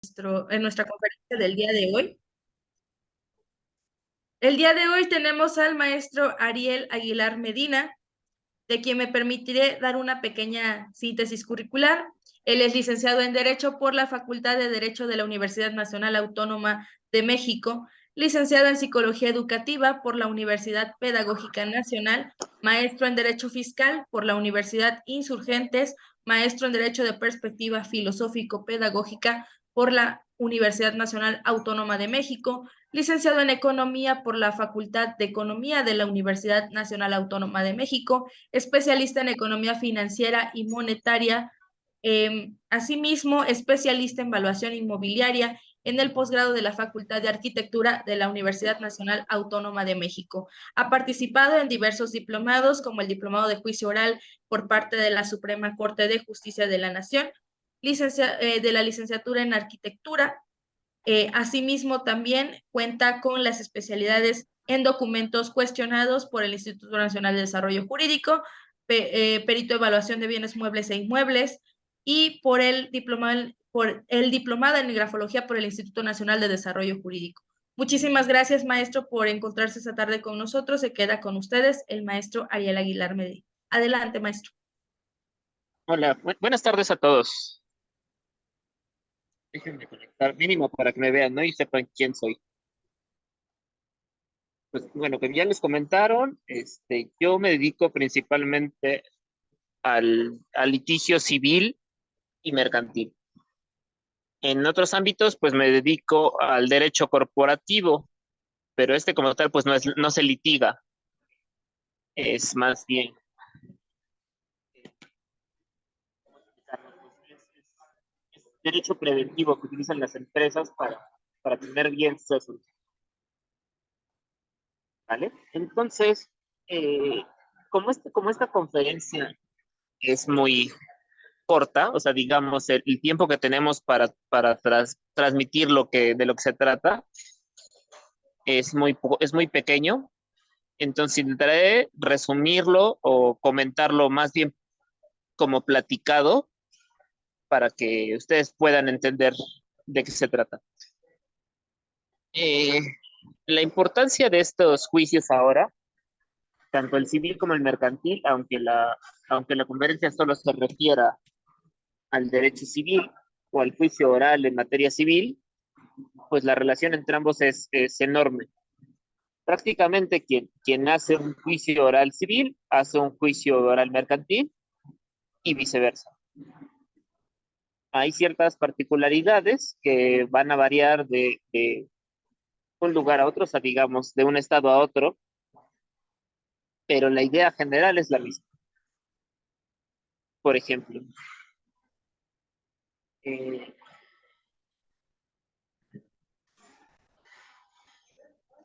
En nuestra conferencia del día de hoy. El día de hoy tenemos al maestro Ariel Aguilar Medina, de quien me permitiré dar una pequeña síntesis curricular. Él es licenciado en Derecho por la Facultad de Derecho de la Universidad Nacional Autónoma de México, licenciado en Psicología Educativa por la Universidad Pedagógica Nacional, maestro en Derecho Fiscal por la Universidad Insurgentes, maestro en Derecho de Perspectiva Filosófico-Pedagógica por la Universidad Nacional Autónoma de México, licenciado en Economía por la Facultad de Economía de la Universidad Nacional Autónoma de México, especialista en economía financiera y monetaria, asimismo especialista en evaluación inmobiliaria en el posgrado de la Facultad de Arquitectura de la Universidad Nacional Autónoma de México. Ha participado en diversos diplomados, como el Diplomado de Juicio Oral por parte de la Suprema Corte de Justicia de la Nación, de la licenciatura en Arquitectura. Asimismo, también cuenta con las especialidades en documentos cuestionados por el Instituto Nacional de Desarrollo Jurídico, perito de evaluación de bienes muebles e inmuebles, y por el diplomado en grafología por el Instituto Nacional de Desarrollo Jurídico. Muchísimas gracias, maestro, por encontrarse esta tarde con nosotros. Se queda con ustedes el maestro Ariel Aguilar Medina. Adelante, maestro. Hola, buenas tardes a todos. Déjenme conectar mínimo para que me vean, ¿no? Y sepan quién soy. Pues bueno, que ya les comentaron, yo me dedico principalmente al litigio civil y mercantil. En otros ámbitos, pues me dedico al derecho corporativo, pero como tal, pues no se litiga, es más bien derecho preventivo que utilizan las empresas para tener bien sus asuntos, ¿vale? Entonces, eh, como esta conferencia es muy corta, o sea, digamos, el tiempo que tenemos para transmitir de lo que se trata es muy pequeño, entonces intentaré resumirlo o comentarlo más bien como platicado para que ustedes puedan entender de qué se trata. Eh, la importancia de estos juicios ahora, tanto el civil como el mercantil, aunque la conferencia solo se refiera al derecho civil o al juicio oral en materia civil, pues la relación entre ambos es enorme. Prácticamente quien hace un juicio oral civil hace un juicio oral mercantil y viceversa. Hay ciertas particularidades que van a variar de un lugar a otro, o sea, digamos, de un estado a otro, pero la idea general es la misma. Por ejemplo, eh,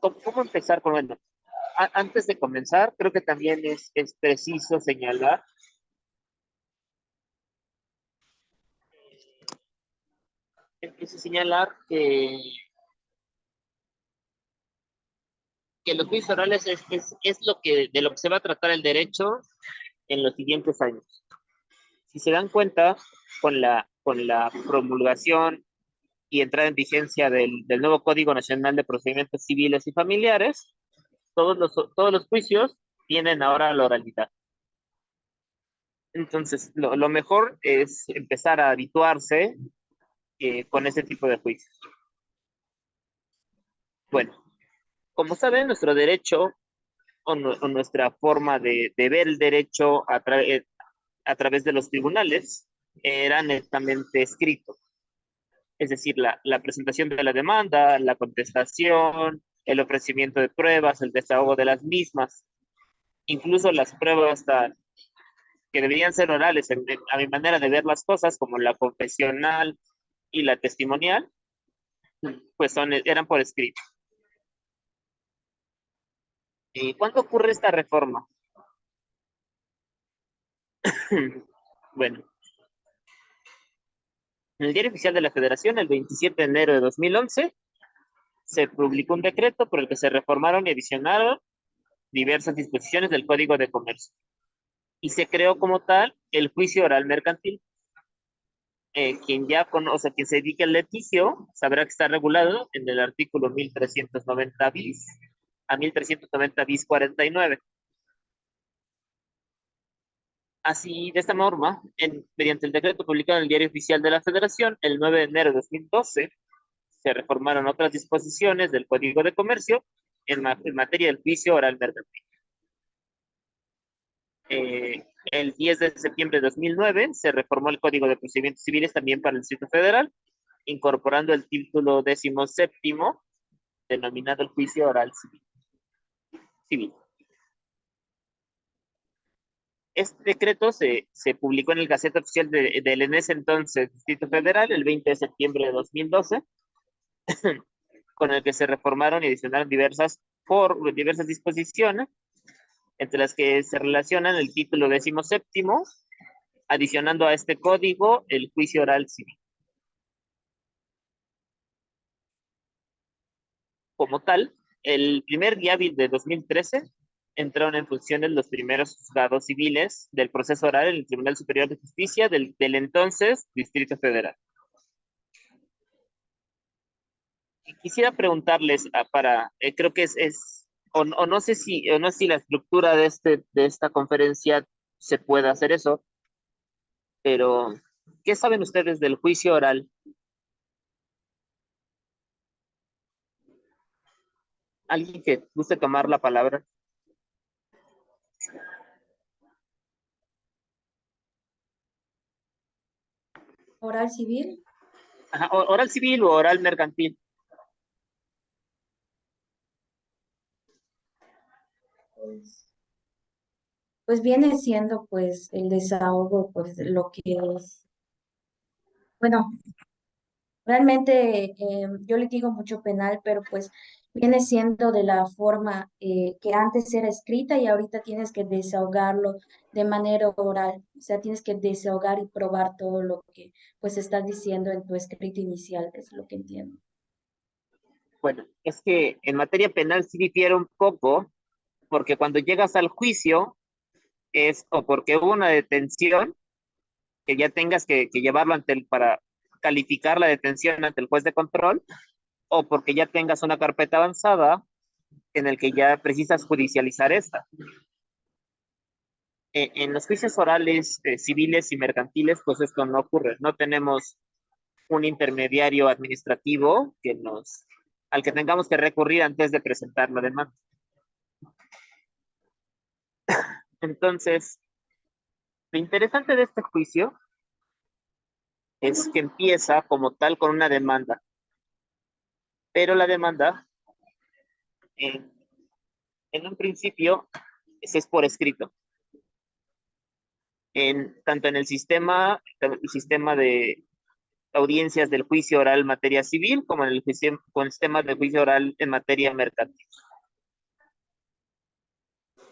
¿cómo empezar con, bueno, antes de comenzar, creo que también es preciso señalar empiezo a señalar que los juicios orales es de lo que se va a tratar el derecho en los siguientes años. Si se dan cuenta, con la promulgación y entrada en vigencia del nuevo Código Nacional de Procedimientos Civiles y Familiares, todos los juicios tienen ahora la oralidad. Entonces, lo mejor es empezar a habituarse con ese tipo de juicios. Bueno, como saben, nuestro derecho o nuestra forma de ver el derecho a través de los tribunales era netamente escrito. Es decir, la presentación de la demanda, la contestación, el ofrecimiento de pruebas, el desahogo de las mismas, incluso las pruebas que deberían ser orales, a mi manera de ver las cosas, como la confesional y la testimonial, pues eran por escrito. ¿Y cuándo ocurre esta reforma? Bueno, en el Diario Oficial de la Federación, el 27 de enero de 2011, se publicó un decreto por el que se reformaron y adicionaron diversas disposiciones del Código de Comercio y se creó como tal el juicio oral mercantil. quien ya conoce, quien se dedique al litigio, sabrá que está regulado en el artículo 1390 bis a 1390 bis 49. Así, de esta norma, mediante el decreto publicado en el Diario Oficial de la Federación, el 9 de enero de 2012, se reformaron otras disposiciones del Código de Comercio en materia del juicio oral mercantil. El 10 de septiembre de 2009 se reformó el Código de Procedimientos Civiles también para el Distrito Federal, incorporando el título 17º, denominado el juicio oral civil. Este decreto se publicó en el Gaceta Oficial del en ese entonces Distrito Federal el 20 de septiembre de 2012, con el que se reformaron y adicionaron diversas disposiciones, entre las que se relacionan el título 17º, adicionando a este código el juicio oral civil. Como tal, el primer día hábil de 2013 entraron en funciones los primeros juzgados civiles del proceso oral en el Tribunal Superior de Justicia del entonces Distrito Federal. Y quisiera preguntarles creo que o no sé si la estructura de esta conferencia se puede hacer eso, pero ¿qué saben ustedes del juicio oral? ¿Alguien que guste tomar la palabra? Oral civil. Ajá, oral civil o oral mercantil. Pues viene siendo pues el desahogo, pues lo que es, bueno, realmente yo litigo mucho penal, pero pues viene siendo de la forma que antes era escrita y ahorita tienes que desahogarlo de manera oral, o sea, tienes que desahogar y probar todo lo que pues estás diciendo en tu escrito inicial, es lo que entiendo. Bueno, es que en materia penal sí difiere un poco, porque cuando llegas al juicio es o porque hubo una detención, que ya tengas que llevarlo para calificar la detención ante el juez de control, o porque ya tengas una carpeta avanzada en el que ya precisas judicializar esta. En los juicios orales civiles y mercantiles, pues esto no ocurre. No tenemos un intermediario administrativo al que tengamos que recurrir antes de presentar la demanda. Entonces, lo interesante de este juicio es que empieza como tal con una demanda, pero la demanda en, en un principio es por escrito. Tanto en el sistema de audiencias del juicio oral en materia civil como en el sistema de juicio oral en materia mercantil.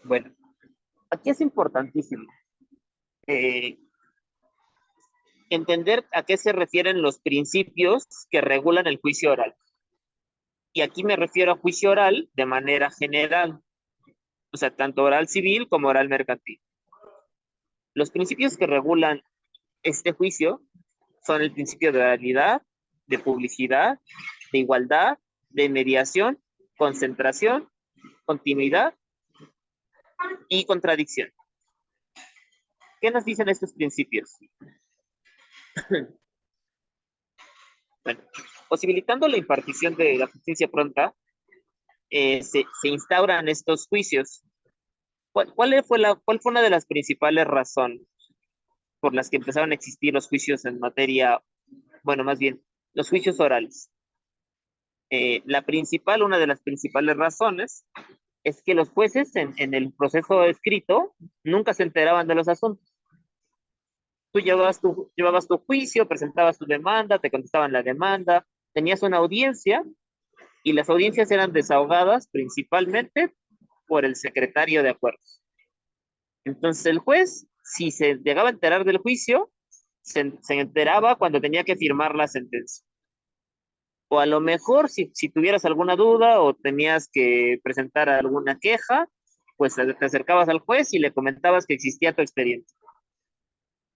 Bueno, aquí es importantísimo entender a qué se refieren los principios que regulan el juicio oral. Y aquí me refiero a juicio oral de manera general, o sea, tanto oral civil como oral mercantil. Los principios que regulan este juicio son el principio de oralidad, de publicidad, de igualdad, de mediación, concentración, continuidad y contradicción. ¿Qué nos dicen estos principios? Bueno, posibilitando la impartición de la justicia pronta, se instauran estos juicios. ¿Cuál fue una de las principales razones por las que empezaron a existir los juicios en materia, bueno, más bien, los juicios orales? Una de las principales razones es que los jueces en el proceso escrito nunca se enteraban de los asuntos. Tú llevabas tu juicio, presentabas tu demanda, te contestaban la demanda, tenías una audiencia y las audiencias eran desahogadas principalmente por el secretario de acuerdos. Entonces el juez, si se llegaba a enterar del juicio, se enteraba cuando tenía que firmar la sentencia. O a lo mejor si tuvieras alguna duda o tenías que presentar alguna queja, pues te acercabas al juez y le comentabas que existía tu expediente.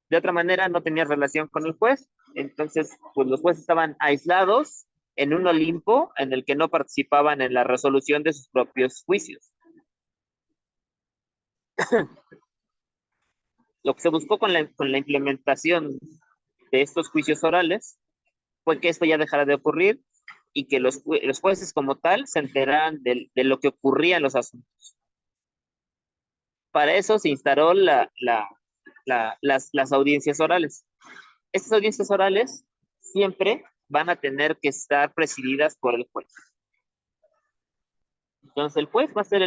De otra manera, no tenías relación con el juez Entonces, pues los jueces estaban aislados en un Olimpo en el que no participaban en la resolución de sus propios juicios. Lo que se buscó con la implementación de estos juicios orales fue que esto ya dejara de ocurrir y que los jueces como tal se enteraran de lo que ocurría en los asuntos. Para eso se instauró las audiencias orales. Estas audiencias orales siempre van a tener que estar presididas por el juez. Entonces el juez va a ser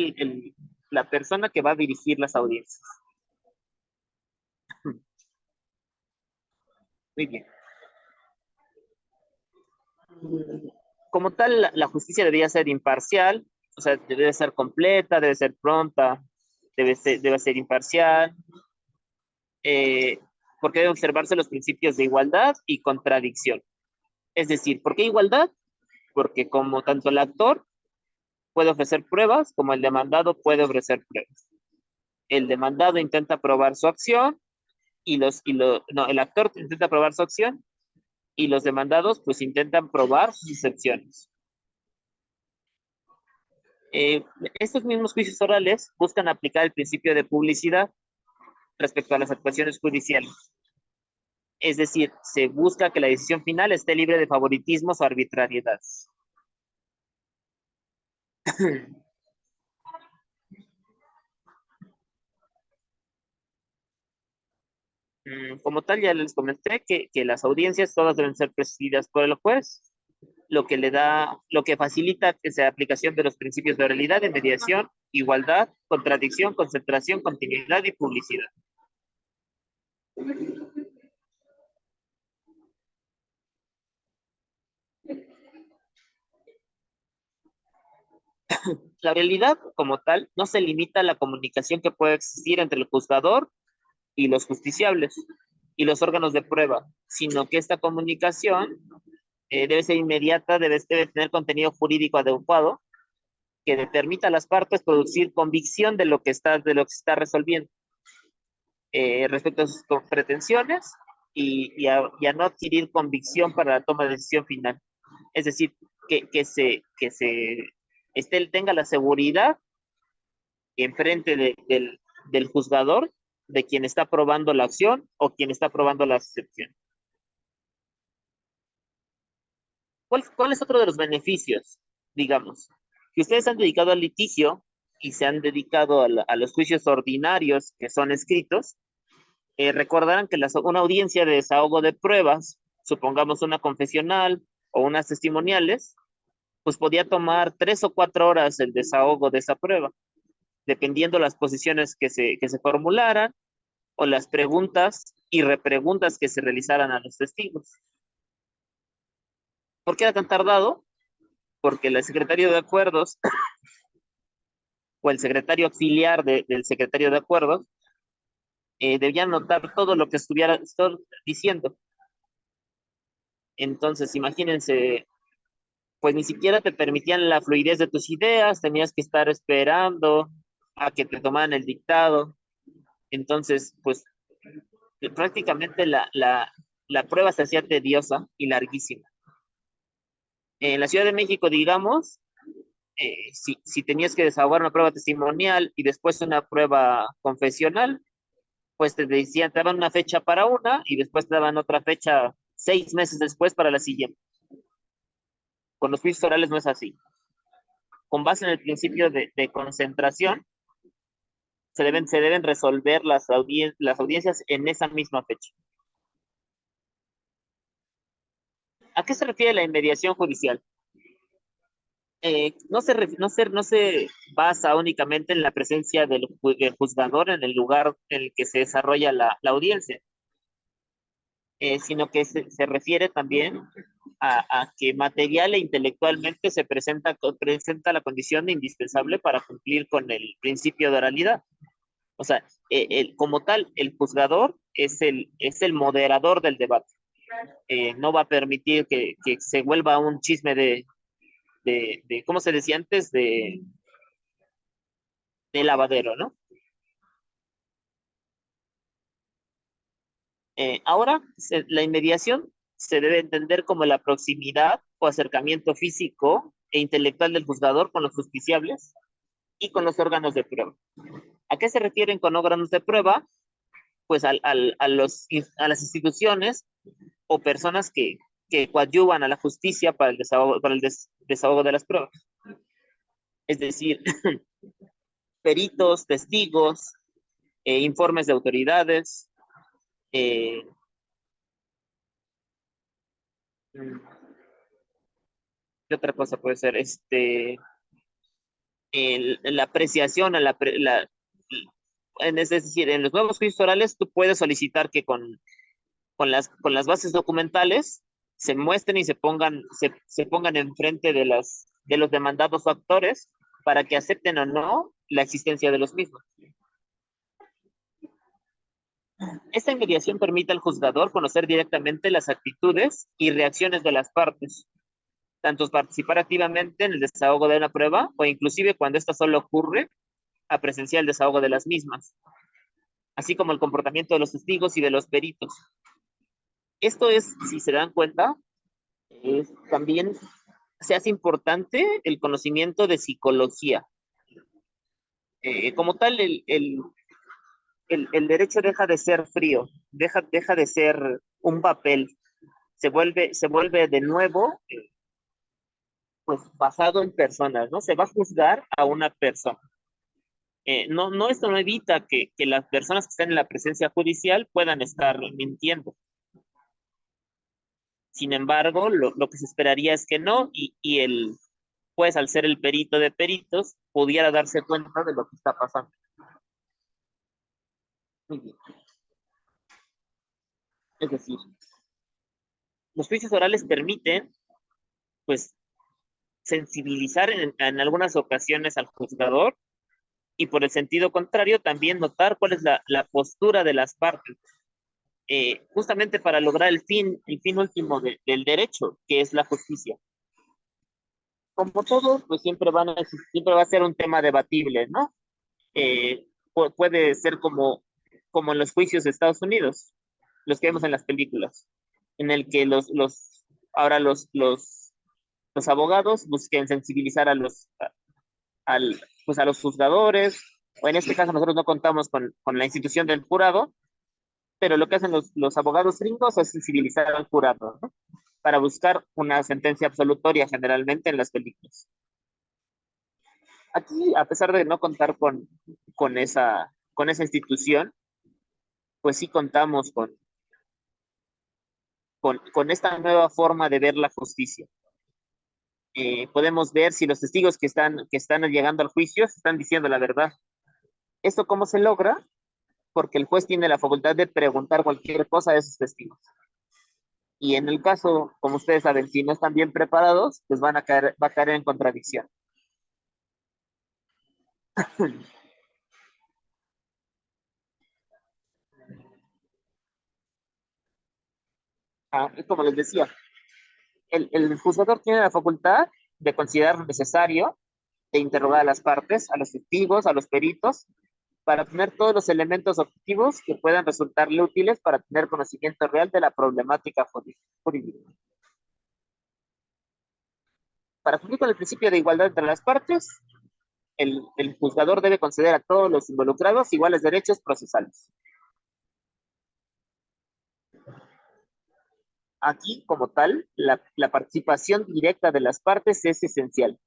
la persona que va a dirigir las audiencias. Muy bien. Como tal, la justicia debería ser imparcial, o sea, debe ser completa, debe ser pronta, debe ser imparcial, eh, porque deben observarse los principios de igualdad y contradicción. Es decir, ¿por qué igualdad? Porque como tanto el actor puede ofrecer pruebas, como el demandado puede ofrecer pruebas. El demandado intenta probar su acción el actor intenta probar su acción y los demandados pues intentan probar sus acciones. Eh, Estos mismos juicios orales buscan aplicar el principio de publicidad respecto a las actuaciones judiciales. Es decir, se busca que la decisión final esté libre de favoritismos o arbitrariedad. Como tal, ya les comenté que las audiencias todas deben ser presididas por el juez, lo que facilita que sea aplicación de los principios de oralidad, de mediación, igualdad, contradicción, concentración, continuidad y publicidad. La oralidad, como tal, no se limita a la comunicación que puede existir entre el juzgador y los justiciables y los órganos de prueba, sino que esta comunicación debe ser inmediata, debe tener contenido jurídico adecuado que le permita a las partes producir convicción de lo que se está resolviendo respecto a sus pretensiones y a no adquirir convicción para la toma de decisión final. Es decir, tenga la seguridad enfrente del juzgador de quien está probando la acción o quien está probando la excepción. ¿Cuál es otro de los beneficios? Digamos, si ustedes han dedicado al litigio y se han dedicado a los juicios ordinarios que son escritos, recordarán que una audiencia de desahogo de pruebas, supongamos una confesional o unas testimoniales, pues podía tomar 3 o 4 horas el desahogo de esa prueba, dependiendo las posiciones que se formularan o las preguntas y repreguntas que se realizaran a los testigos. ¿Por qué era tan tardado? Porque el secretario de acuerdos o el secretario auxiliar del secretario de acuerdos debía anotar todo lo que estuviera diciendo. Entonces, imagínense, pues ni siquiera te permitían la fluidez de tus ideas, tenías que estar esperando a que te tomaran el dictado. Entonces, pues prácticamente la prueba se hacía tediosa y larguísima. En la Ciudad de México, digamos, si tenías que desahogar una prueba testimonial y después una prueba confesional, pues te decían, te daban una fecha para una y después te daban otra fecha 6 meses después para la siguiente. Con los juicios orales no es así. Con base en el principio de concentración, se deben resolver las audiencias en esa misma fecha. ¿A qué se refiere la inmediación judicial? No se basa únicamente en la presencia del juzgador en el lugar en el que se desarrolla la audiencia, sino que se refiere también a que material e intelectualmente se presenta la condición indispensable para cumplir con el principio de oralidad. O sea, como tal, el juzgador es el moderador del debate. No va a permitir que se vuelva un chisme ¿cómo se decía antes? De lavadero, ¿no? Ahora, la inmediación se debe entender como la proximidad o acercamiento físico e intelectual del juzgador con los justiciables y con los órganos de prueba. ¿A qué se refieren con órganos de prueba? Pues a las instituciones o personas que coadyuvan a la justicia para el desahogo de las pruebas. Es decir, peritos, testigos, informes de autoridades, eh, ¿qué otra cosa puede ser? La apreciación, es decir, en los nuevos juicios orales tú puedes solicitar que con las bases documentales se muestren y se pongan enfrente de los demandados o actores para que acepten o no la existencia de los mismos. Esta mediación permite al juzgador conocer directamente las actitudes y reacciones de las partes, tanto participar activamente en el desahogo de una prueba o inclusive cuando esta solo ocurre a presenciar el desahogo de las mismas, así como el comportamiento de los testigos y de los peritos. Esto es, si se dan cuenta, también se hace importante el conocimiento de psicología. Como tal, el derecho deja de ser frío, deja de ser un papel, se vuelve de nuevo pues basado en personas, ¿no? Se va a juzgar a una persona. Esto no evita que las personas que están en la presencia judicial puedan estar mintiendo. Sin embargo, lo que se esperaría es que no, y el juez, al ser el perito de peritos, pudiera darse cuenta de lo que está pasando. Muy bien. Es decir, los juicios orales permiten, pues, sensibilizar en algunas ocasiones al juzgador y por el sentido contrario también notar cuál es la postura de las partes, justamente para lograr el fin último del derecho, que es la justicia. Como todo, pues siempre va a ser un tema debatible, ¿no? Puede ser como en los juicios de Estados Unidos, los que vemos en las películas, en el que ahora los abogados busquen sensibilizar pues a los juzgadores, o en este caso nosotros no contamos con la institución del jurado, pero lo que hacen los abogados gringos es sensibilizar al jurado, ¿no? Para buscar una sentencia absolutoria generalmente en las películas. Aquí, a pesar de no contar con esa institución, pues sí contamos con esta nueva forma de ver la justicia. Podemos ver si los testigos que están llegando al juicio están diciendo la verdad. ¿Esto cómo se logra? Porque el juez tiene la facultad de preguntar cualquier cosa a esos testigos. Y en el caso, como ustedes saben, si no están bien preparados, pues va a caer en contradicción. Como les decía, el juzgador tiene la facultad de considerar necesario de interrogar a las partes, a los testigos, a los peritos, para obtener todos los elementos objetivos que puedan resultarle útiles para tener conocimiento real de la problemática jurídica. Para cumplir con el principio de igualdad entre las partes, el juzgador debe conceder a todos los involucrados iguales derechos procesales. Aquí, como tal, la participación directa de las partes es esencial.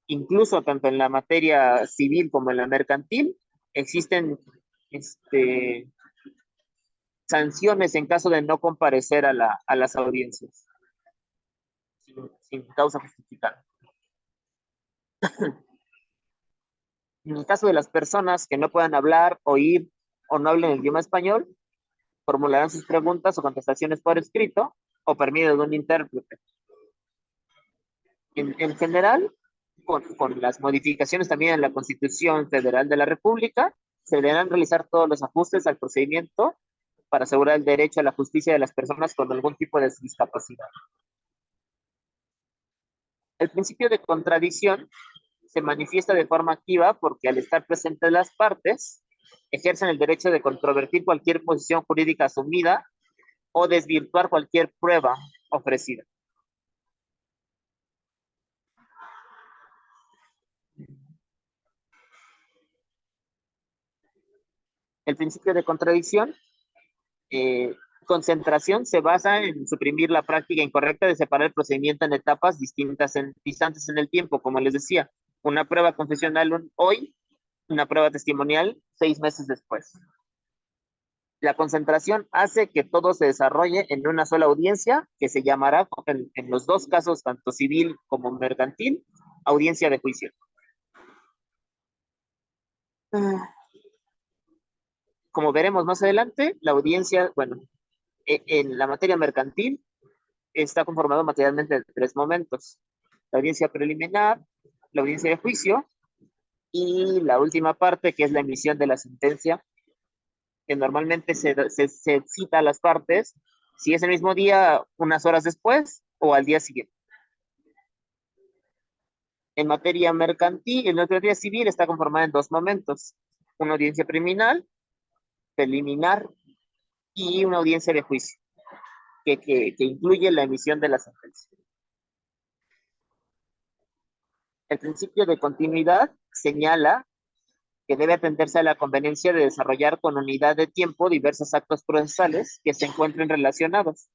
Incluso tanto en la materia civil como en la mercantil, existen sanciones en caso de no comparecer a las audiencias sin causa justificada. En el caso de las personas que no puedan hablar, oír o no hablen el idioma español, formularán sus preguntas o contestaciones por escrito o por medio de un intérprete. En general, con las modificaciones también en la Constitución Federal de la República, se deberán realizar todos los ajustes al procedimiento para asegurar el derecho a la justicia de las personas con algún tipo de discapacidad. El principio de contradicción se manifiesta de forma activa porque al estar presentes las partes, ejercen el derecho de controvertir cualquier posición jurídica asumida o desvirtuar cualquier prueba ofrecida. El principio de contradicción, concentración, se basa en suprimir la práctica incorrecta de separar el procedimiento en etapas distantes en el tiempo, como les decía, una prueba confesional hoy, una prueba testimonial 6 meses después. La concentración hace que todo se desarrolle en una sola audiencia, que se llamará, en los dos casos, tanto civil como mercantil, audiencia de juicio. Como veremos más adelante, la audiencia, bueno, en la materia mercantil está conformado materialmente de 3 momentos: la audiencia preliminar, la audiencia de juicio y la última parte, que es la emisión de la sentencia, que normalmente se cita a las partes, si es el mismo día, unas horas después o al día siguiente. En materia mercantil, en materia civil está conformada en 2 momentos: una audiencia preliminar y una audiencia de juicio, que incluye la emisión de la sentencia. El principio de continuidad señala que debe atenderse a la conveniencia de desarrollar con unidad de tiempo diversos actos procesales que se encuentren relacionados.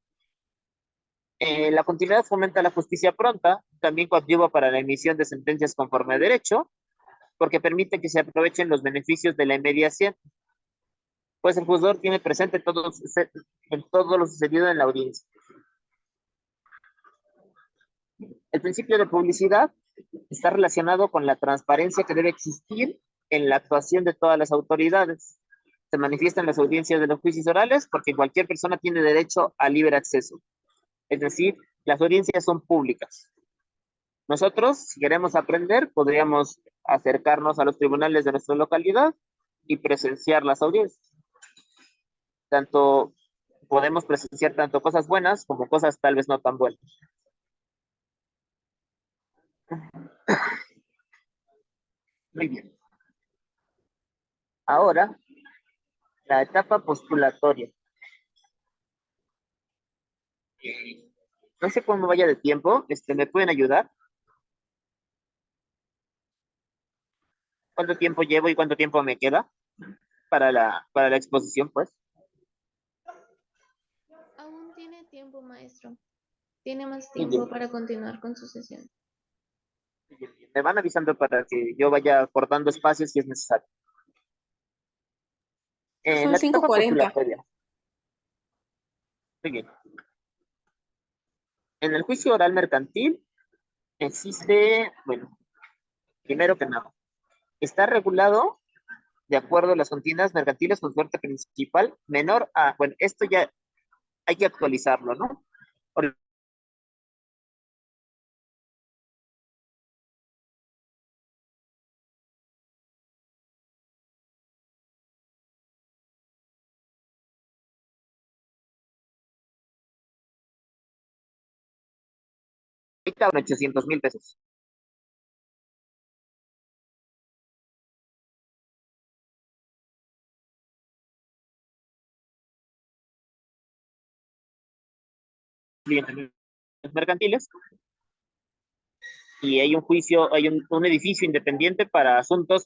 La continuidad fomenta la justicia pronta, también coadyuva para la emisión de sentencias conforme a derecho, porque permite que se aprovechen los beneficios de la inmediación, pues el juzgador tiene presente en todo lo sucedido en la audiencia. El principio de publicidad está relacionado con la transparencia que debe existir en la actuación de todas las autoridades. Se manifiesta en las audiencias de los juicios orales porque cualquier persona tiene derecho a libre acceso. Es decir, las audiencias son públicas. Nosotros, si queremos aprender, podríamos acercarnos a los tribunales de nuestra localidad y presenciar las audiencias. Podemos presenciar tanto cosas buenas como cosas tal vez no tan buenas. Muy bien. Ahora, la etapa postulatoria. No sé cómo vaya de tiempo, ¿me pueden ayudar? ¿Cuánto tiempo llevo y cuánto tiempo me queda para la exposición, pues? Aún tiene tiempo, maestro. Tiene más Muy tiempo bien. para continuar con su sesión. Me van avisando para que yo vaya cortando espacios si es necesario. Son La etapa 5:40. postulatoria. Muy bien. En el juicio oral mercantil existe, bueno, primero que nada, está regulado de acuerdo a las contiendas mercantiles con suerte principal menor a, bueno, esto ya hay que actualizarlo, ¿no? Ahorita 800,000 pesos. Clientes mercantiles, y hay un juicio, hay un edificio independiente para asuntos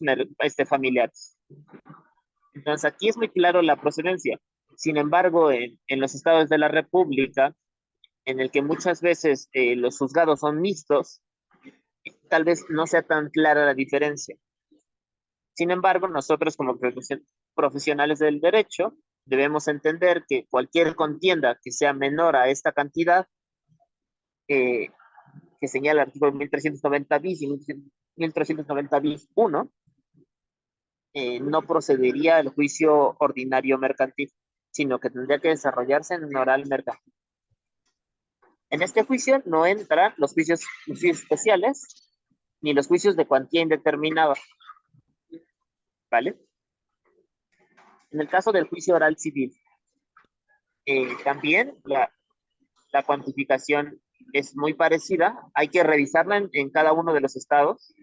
familiares. Entonces aquí es muy claro la procedencia. Sin embargo, en los estados de la República, en el que muchas veces los juzgados son mixtos, tal vez no sea tan clara la diferencia. Sin embargo, nosotros como profesionales del derecho debemos entender que cualquier contienda que sea menor a esta cantidad, que señala el artículo 1390 bis y 1390 bis 1, no procedería al juicio ordinario mercantil, sino que tendría que desarrollarse en un oral mercantil. En este juicio no entran los juicios especiales ni los juicios de cuantía indeterminada, ¿vale? En el caso del juicio oral civil, también la cuantificación es muy parecida, hay que revisarla en cada uno de los estados.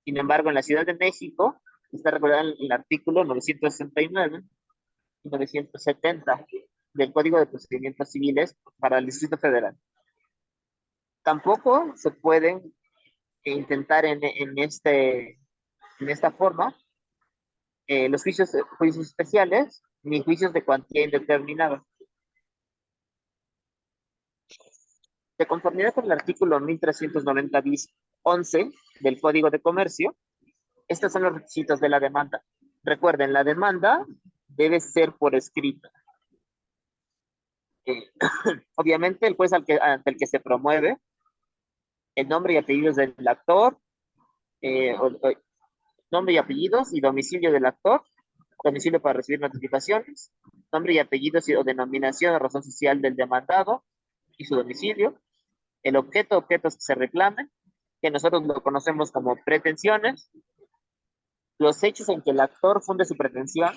Sin embargo, en la Ciudad de México está recordado en el artículo 969 y 970, del Código de Procedimientos Civiles para el Distrito Federal. Tampoco se pueden intentar en esta forma los juicios especiales ni juicios de cuantía indeterminada. De conformidad con el artículo 1390 bis 11 del Código de Comercio, estos son los requisitos de la demanda. Recuerden, la demanda debe ser por escrito. Obviamente, el juez ante el que se promueve, el nombre y apellidos del actor, nombre y apellidos y domicilio del actor, domicilio para recibir notificaciones, nombre y apellidos o denominación o razón social del demandado y su domicilio, el objetos que se reclamen, que nosotros lo conocemos como pretensiones, los hechos en que el actor funde su pretensión,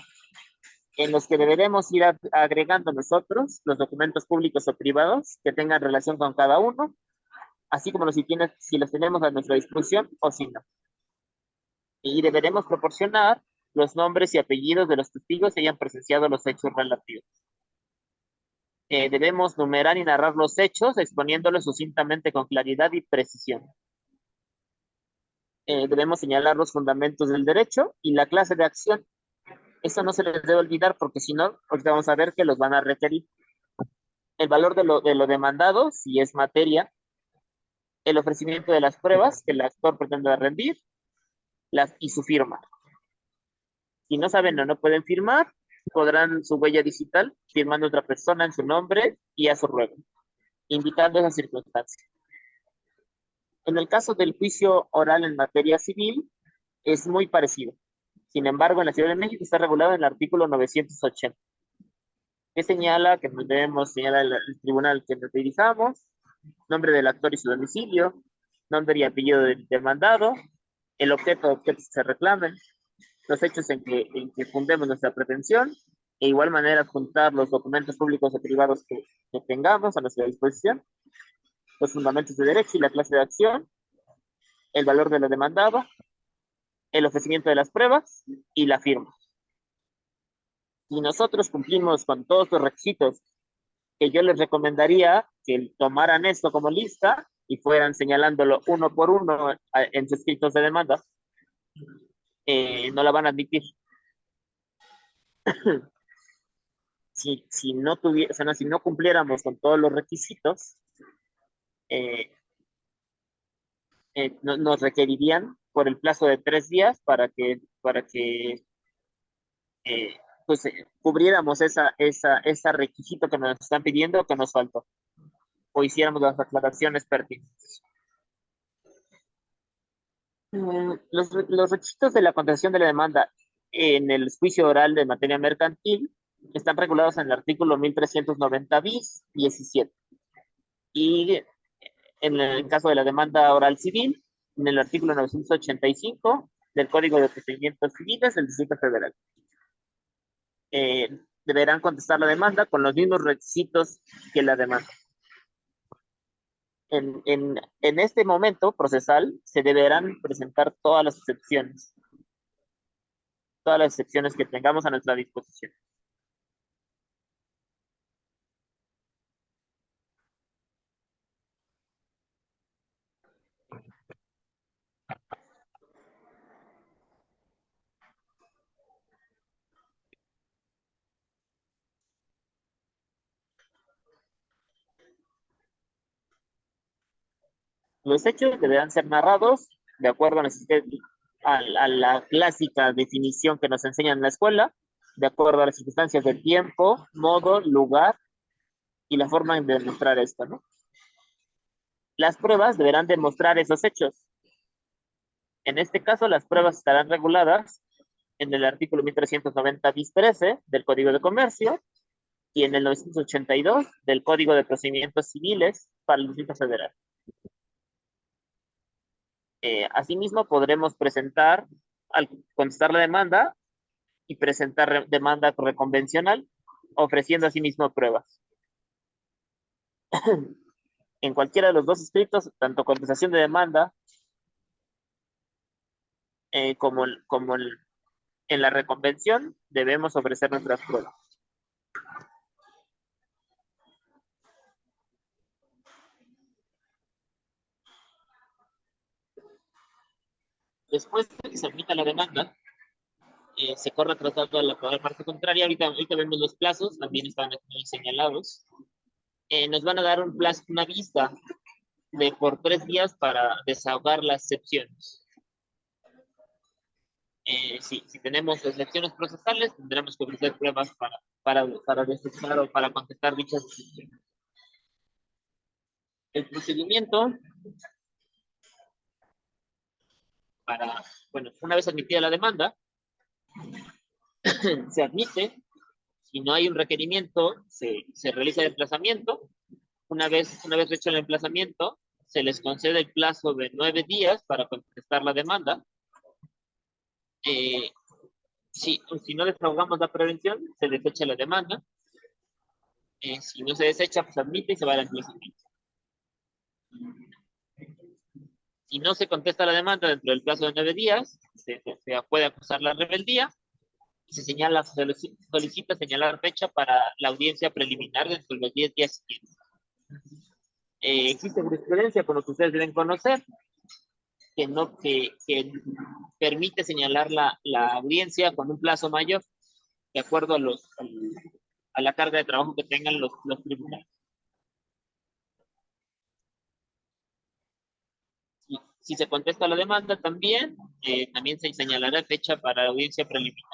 en los que deberemos ir agregando nosotros los documentos públicos o privados que tengan relación con cada uno, así como si los tenemos a nuestra disposición o si no. Y deberemos proporcionar los nombres y apellidos de los testigos que hayan presenciado los hechos relativos. Debemos numerar y narrar los hechos, exponiéndolos sucintamente con claridad y precisión. Debemos señalar los fundamentos del derecho y la clase de acción. Eso no se les debe olvidar porque si no, ahorita vamos a ver que los van a requerir. El valor de lo demandado, si es materia, el ofrecimiento de las pruebas que el actor pretende rendir y su firma. Si no saben o no pueden firmar, podrán su huella digital firmando otra persona en su nombre y a su ruego, indicando esa circunstancia. En el caso del juicio oral en materia civil, es muy parecido. Sin embargo, en la Ciudad de México está regulado en el artículo 980, que señala que debemos señalar el tribunal que nos dirijamos, nombre del actor y su domicilio, nombre y apellido del demandado, el objeto que se reclamen, los hechos en que fundemos nuestra pretensión, e igual manera juntar los documentos públicos o privados que tengamos a nuestra disposición, los fundamentos de derecho y la clase de acción, el valor de lo demandado, el ofrecimiento de las pruebas y la firma. Si nosotros cumplimos con todos los requisitos que yo les recomendaría que tomaran esto como lista y fueran señalándolo uno por uno en sus escritos de demanda, no la van a admitir. Si no cumpliéramos con todos los requisitos, nos requerirían por el plazo de 3 días para que pues, cubriéramos ese requisito que nos están pidiendo que nos faltó o hiciéramos las aclaraciones pertinentes. Los requisitos de la contestación de la demanda en el juicio oral de materia mercantil están regulados en el artículo 1390 bis 17 y en el caso de la demanda oral civil en el artículo 985 del Código de Procedimientos Civiles del Distrito Federal. Deberán contestar la demanda con los mismos requisitos que la demanda. En este momento procesal se deberán presentar todas las excepciones que tengamos a nuestra disposición. Los hechos deberán ser narrados de acuerdo a la clásica definición que nos enseñan en la escuela, de acuerdo a las circunstancias del tiempo, modo, lugar y la forma de demostrar esto, ¿no? Las pruebas deberán demostrar esos hechos. En este caso, las pruebas estarán reguladas en el artículo 1390 bis 13 del Código de Comercio y en el 982 del Código de Procedimientos Civiles para el Distrito Federal. Asimismo, podremos presentar, al contestar la demanda, y presentar demanda reconvencional, ofreciendo asimismo pruebas. En cualquiera de los dos escritos, tanto contestación de demanda como en la reconvención, debemos ofrecer nuestras pruebas. Después de que se admita la demanda, se corre traslado a la parte contraria. Ahorita vemos los plazos, también están aquí señalados. Nos van a dar un plazo, una vista de por 3 días para desahogar las excepciones. Si tenemos excepciones procesales, tendremos que ofrecer pruebas para desechar o para contestar dichas excepciones. El procedimiento bueno, una vez admitida la demanda, se admite. Si no hay un requerimiento, se realiza el emplazamiento. Una vez hecho el emplazamiento, se les concede el plazo de 9 días para contestar la demanda. Si no desahogamos la prevención, se desecha la demanda. Si no se desecha, pues admite y se va al emplazamiento. Si no se contesta la demanda dentro del plazo de 9 días, se puede acusar la rebeldía y se solicita señalar fecha para la audiencia preliminar dentro de los 10 días siguientes. Existe jurisprudencia, como que ustedes deben conocer, que permite señalar la audiencia con un plazo mayor, de acuerdo a la carga de trabajo que tengan los tribunales. Si se contesta la demanda también se señalará fecha para la audiencia preliminar.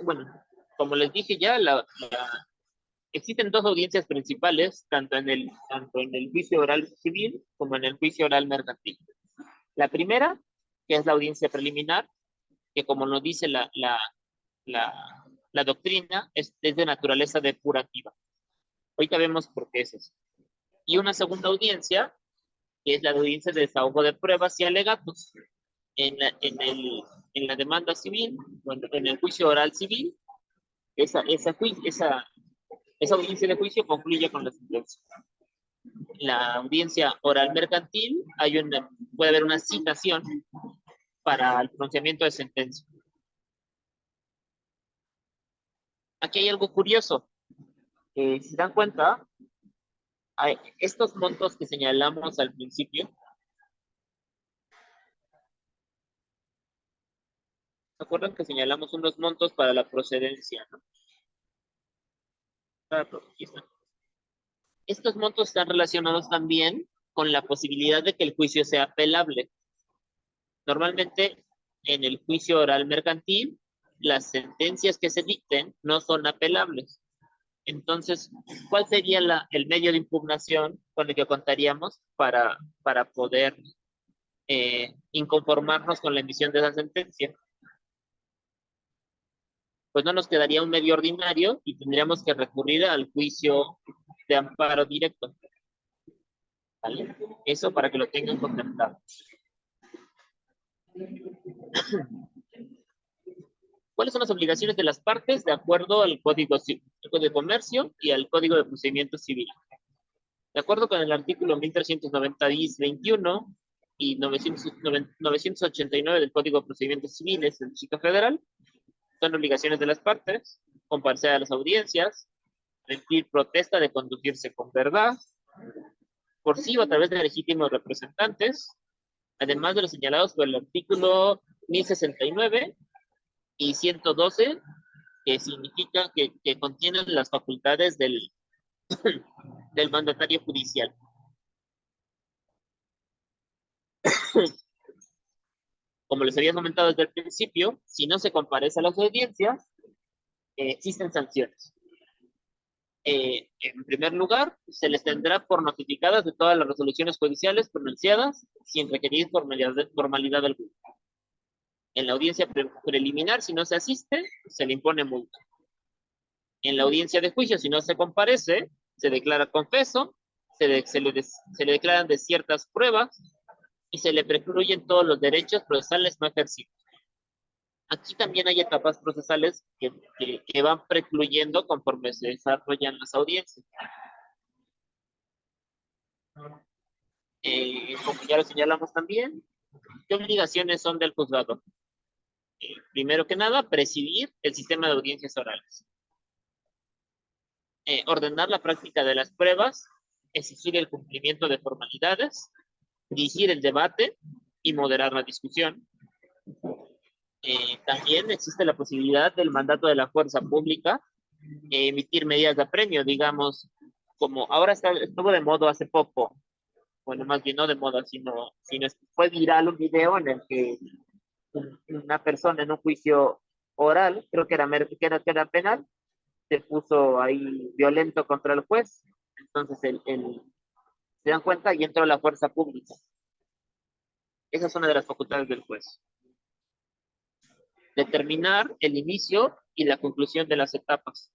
Bueno, como les dije ya, existen 2 audiencias principales, tanto en el juicio oral civil como en el juicio oral mercantil. La primera, que es la audiencia preliminar, que como nos dice la doctrina, es de naturaleza depurativa. Ahorita vemos por qué es eso. Y una segunda audiencia, que es la audiencia de desahogo de pruebas y alegatos. En la demanda civil, bueno, en el juicio oral civil, esa audiencia de juicio concluye con la sentencia. La audiencia oral mercantil, puede haber una citación para el pronunciamiento de sentencia. Aquí hay algo curioso. Si se dan cuenta, estos montos que señalamos al principio, ¿se acuerdan que señalamos unos montos para la procedencia, ¿no? Aquí están. Estos montos están relacionados también con la posibilidad de que el juicio sea apelable. Normalmente, en el juicio oral mercantil, las sentencias que se dicten no son apelables. Entonces, ¿cuál sería el medio de impugnación con el que contaríamos para poder inconformarnos con la emisión de esa sentencia? Pues no nos quedaría un medio ordinario y tendríamos que recurrir al juicio de amparo directo. ¿Vale? Eso para que lo tengan contemplado. ¿Cuáles son las obligaciones de las partes de acuerdo al Código de Comercio y al Código de Procedimiento Civil? De acuerdo con el artículo 1390-21 y 989 del Código de Procedimientos Civiles del Distrito Federal, son obligaciones de las partes comparecer a las audiencias, rendir protesta de conducirse con verdad, por sí o a través de legítimos representantes, además de los señalados por el artículo 1069 y 112, que significa que contienen las facultades del mandatario judicial. Como les había comentado desde el principio, si no se comparece a las audiencias, existen sanciones. En primer lugar, se les tendrá por notificadas de todas las resoluciones judiciales pronunciadas sin requerir formalidad alguna. En la audiencia preliminar, si no se asiste, se le impone multa. En la audiencia de juicio, si no se comparece, se declara confeso, se le declaran desiertas pruebas y se le precluyen todos los derechos procesales no ejercidos. Aquí también hay etapas procesales que van precluyendo conforme se desarrollan las audiencias. Como ya lo señalamos también, ¿qué obligaciones son del juzgado? Primero que nada, presidir el sistema de audiencias orales. Ordenar la práctica de las pruebas exigir el cumplimiento de formalidades, dirigir el debate y moderar la discusión. También existe la posibilidad del mandato de la fuerza pública, emitir medidas de apremio, digamos, como ahora estuvo de moda hace poco, bueno, más bien no de moda, sino fue viral un video en el que una persona en un juicio oral, creo que era penal, se puso ahí violento contra el juez, entonces se dan cuenta y entró la fuerza pública. Esa es una de las facultades del juez. Determinar el inicio y la conclusión de las etapas.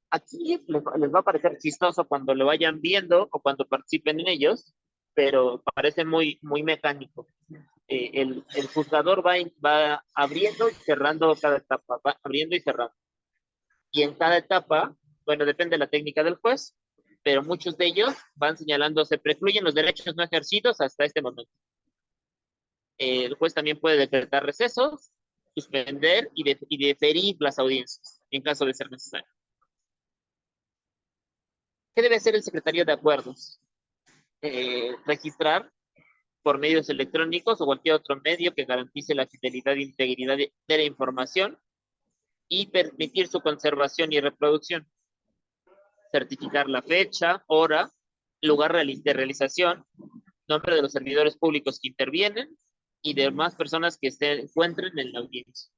Aquí les va a parecer chistoso cuando lo vayan viendo o cuando participen en ellos, pero parece muy, muy mecánico. El juzgador va abriendo y cerrando cada etapa, va abriendo y cerrando. Y en cada etapa, bueno, depende de la técnica del juez, pero muchos de ellos van señalando, se precluyen los derechos no ejercidos hasta este momento. El juez también puede decretar recesos, suspender y deferir las audiencias, en caso de ser necesario. ¿Qué debe hacer el secretario de acuerdos? Registrar por medios electrónicos o cualquier otro medio que garantice la fidelidad e integridad de la información y permitir su conservación y reproducción. Certificar la fecha, hora, lugar de realización, nombre de los servidores públicos que intervienen y demás personas que se encuentren en la audiencia.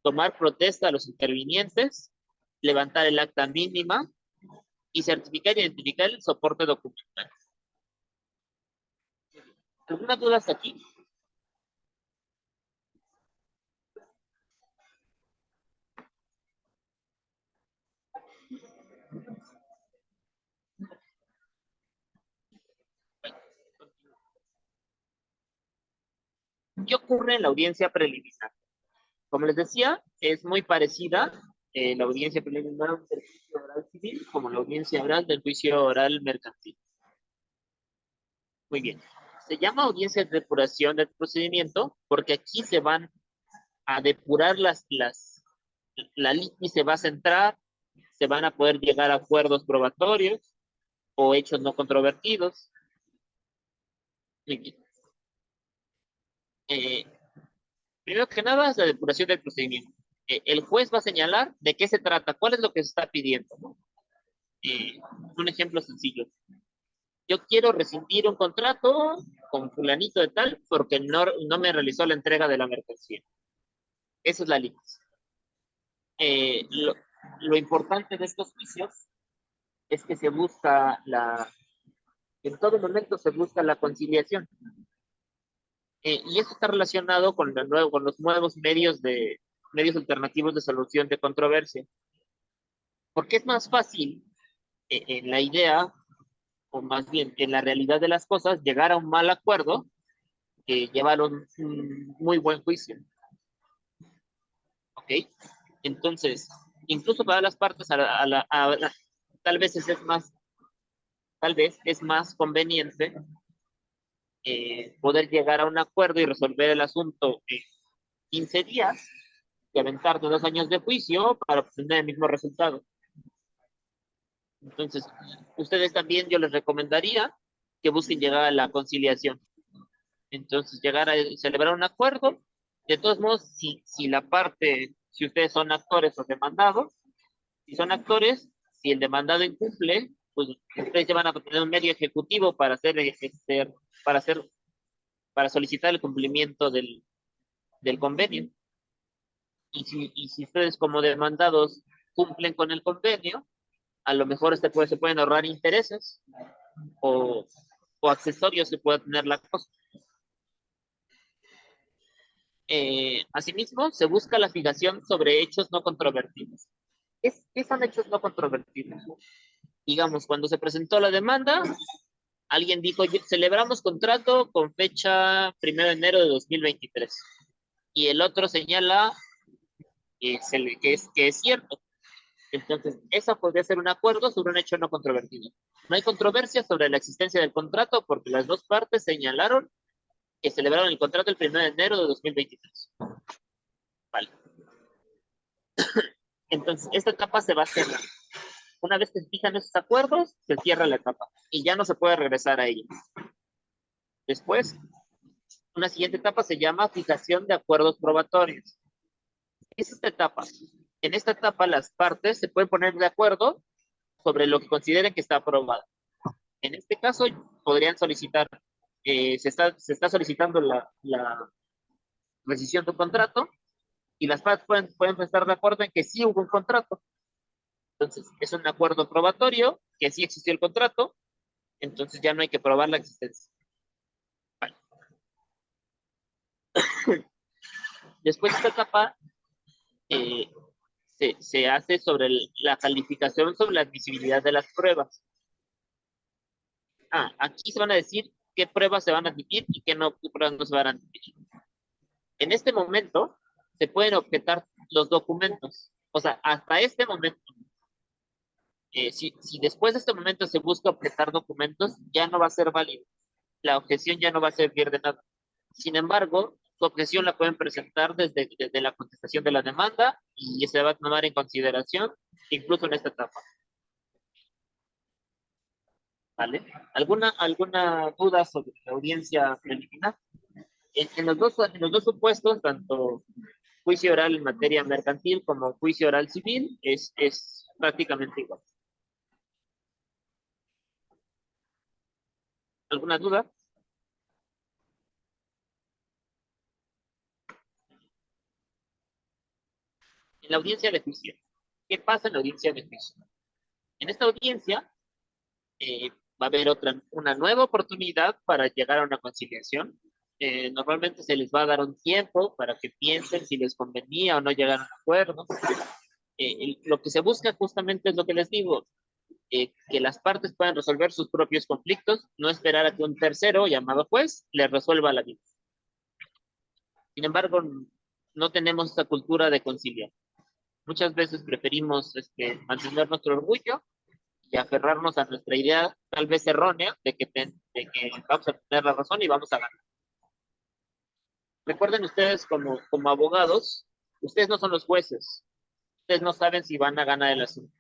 Tomar protesta a los intervinientes, levantar el acta mínima y certificar y identificar el soporte documental. ¿Alguna duda hasta aquí? ¿Qué ocurre en la audiencia preliminar? Como les decía, es muy parecida la audiencia preliminar del juicio oral civil como la audiencia oral del juicio oral mercantil. Muy bien. Se llama audiencia de depuración del procedimiento porque aquí se van a depurar la litis se va a centrar, se van a poder llegar a acuerdos probatorios o hechos no controvertidos. Muy bien. Primero que nada es la depuración del procedimiento. El juez va a señalar de qué se trata, cuál es lo que se está pidiendo, ¿no? Un ejemplo sencillo. Yo quiero rescindir un contrato con fulanito de tal porque no me realizó la entrega de la mercancía. Esa es la litis. Lo importante de estos juicios es que en todo momento se busca la conciliación. Y eso está relacionado con los nuevos medios alternativos de solución de controversia. Porque es más fácil en la idea, o más bien en la realidad de las cosas, llegar a un mal acuerdo que llevar un muy buen juicio. ¿Ok? Entonces, incluso para las partes, tal vez es más conveniente poder llegar a un acuerdo y resolver el asunto en 15 días que aventarte 2 años de juicio para obtener el mismo resultado. Entonces, ustedes también yo les recomendaría que busquen llegar a la conciliación. Entonces, llegar a celebrar un acuerdo. De todos modos, si ustedes son actores o demandados, si son actores, si el demandado incumple, pues ustedes ya van a tener un medio ejecutivo para solicitar el cumplimiento del convenio. Y si ustedes como demandados cumplen con el convenio, a lo mejor se pueden ahorrar intereses o accesorios que pueda tener la cosa. Asimismo, se busca la fijación sobre hechos no controvertidos. ¿Qué son hechos no controvertidos? Digamos, cuando se presentó la demanda, alguien dijo, celebramos contrato con fecha 1 de enero de 2023. Y el otro señala que es cierto. Entonces, esa podría ser un acuerdo sobre un hecho no controvertido. No hay controversia sobre la existencia del contrato porque las dos partes señalaron que celebraron el contrato el 1 de enero de 2023. Vale. Entonces, esta etapa se va a cerrar. Una vez que se fijan esos acuerdos, se cierra la etapa y ya no se puede regresar a ella. Después, una siguiente etapa se llama fijación de acuerdos probatorios. Es esta etapa. En esta etapa las partes se pueden poner de acuerdo sobre lo que consideren que está aprobado. En este caso, podrían solicitar, se está solicitando la rescisión de un contrato y las partes pueden estar de acuerdo en que sí hubo un contrato. Entonces, es un acuerdo probatorio, que sí existió el contrato, entonces ya no hay que probar la existencia. Vale. Después de esta etapa, se hace sobre la calificación sobre la admisibilidad de las pruebas. Aquí se van a decir qué pruebas se van a admitir y qué pruebas no se van a admitir. En este momento, se pueden objetar los documentos. O sea, hasta este momento, si después de este momento se busca objetar documentos, ya no va a ser válido. La objeción ya no va a servir de nada. Sin embargo, su objeción la pueden presentar desde la contestación de la demanda y se va a tomar en consideración incluso en esta etapa. ¿Vale? ¿Alguna duda sobre la audiencia preliminar? En los dos supuestos, tanto juicio oral en materia mercantil como juicio oral civil, es prácticamente igual. ¿Alguna duda? En la audiencia de juicio. ¿Qué pasa en la audiencia de juicio? En esta audiencia va a haber una nueva oportunidad para llegar a una conciliación. Normalmente se les va a dar un tiempo para que piensen si les convenía o no llegar a un acuerdo. Lo que se busca justamente es lo que les digo, que las partes puedan resolver sus propios conflictos, no esperar a que un tercero llamado juez les resuelva la vida. Sin embargo, no tenemos esta cultura de conciliar. Muchas veces preferimos mantener nuestro orgullo y aferrarnos a nuestra idea, tal vez errónea, de que vamos a tener la razón y vamos a ganar. Recuerden ustedes como abogados, ustedes no son los jueces, ustedes no saben si van a ganar el asunto.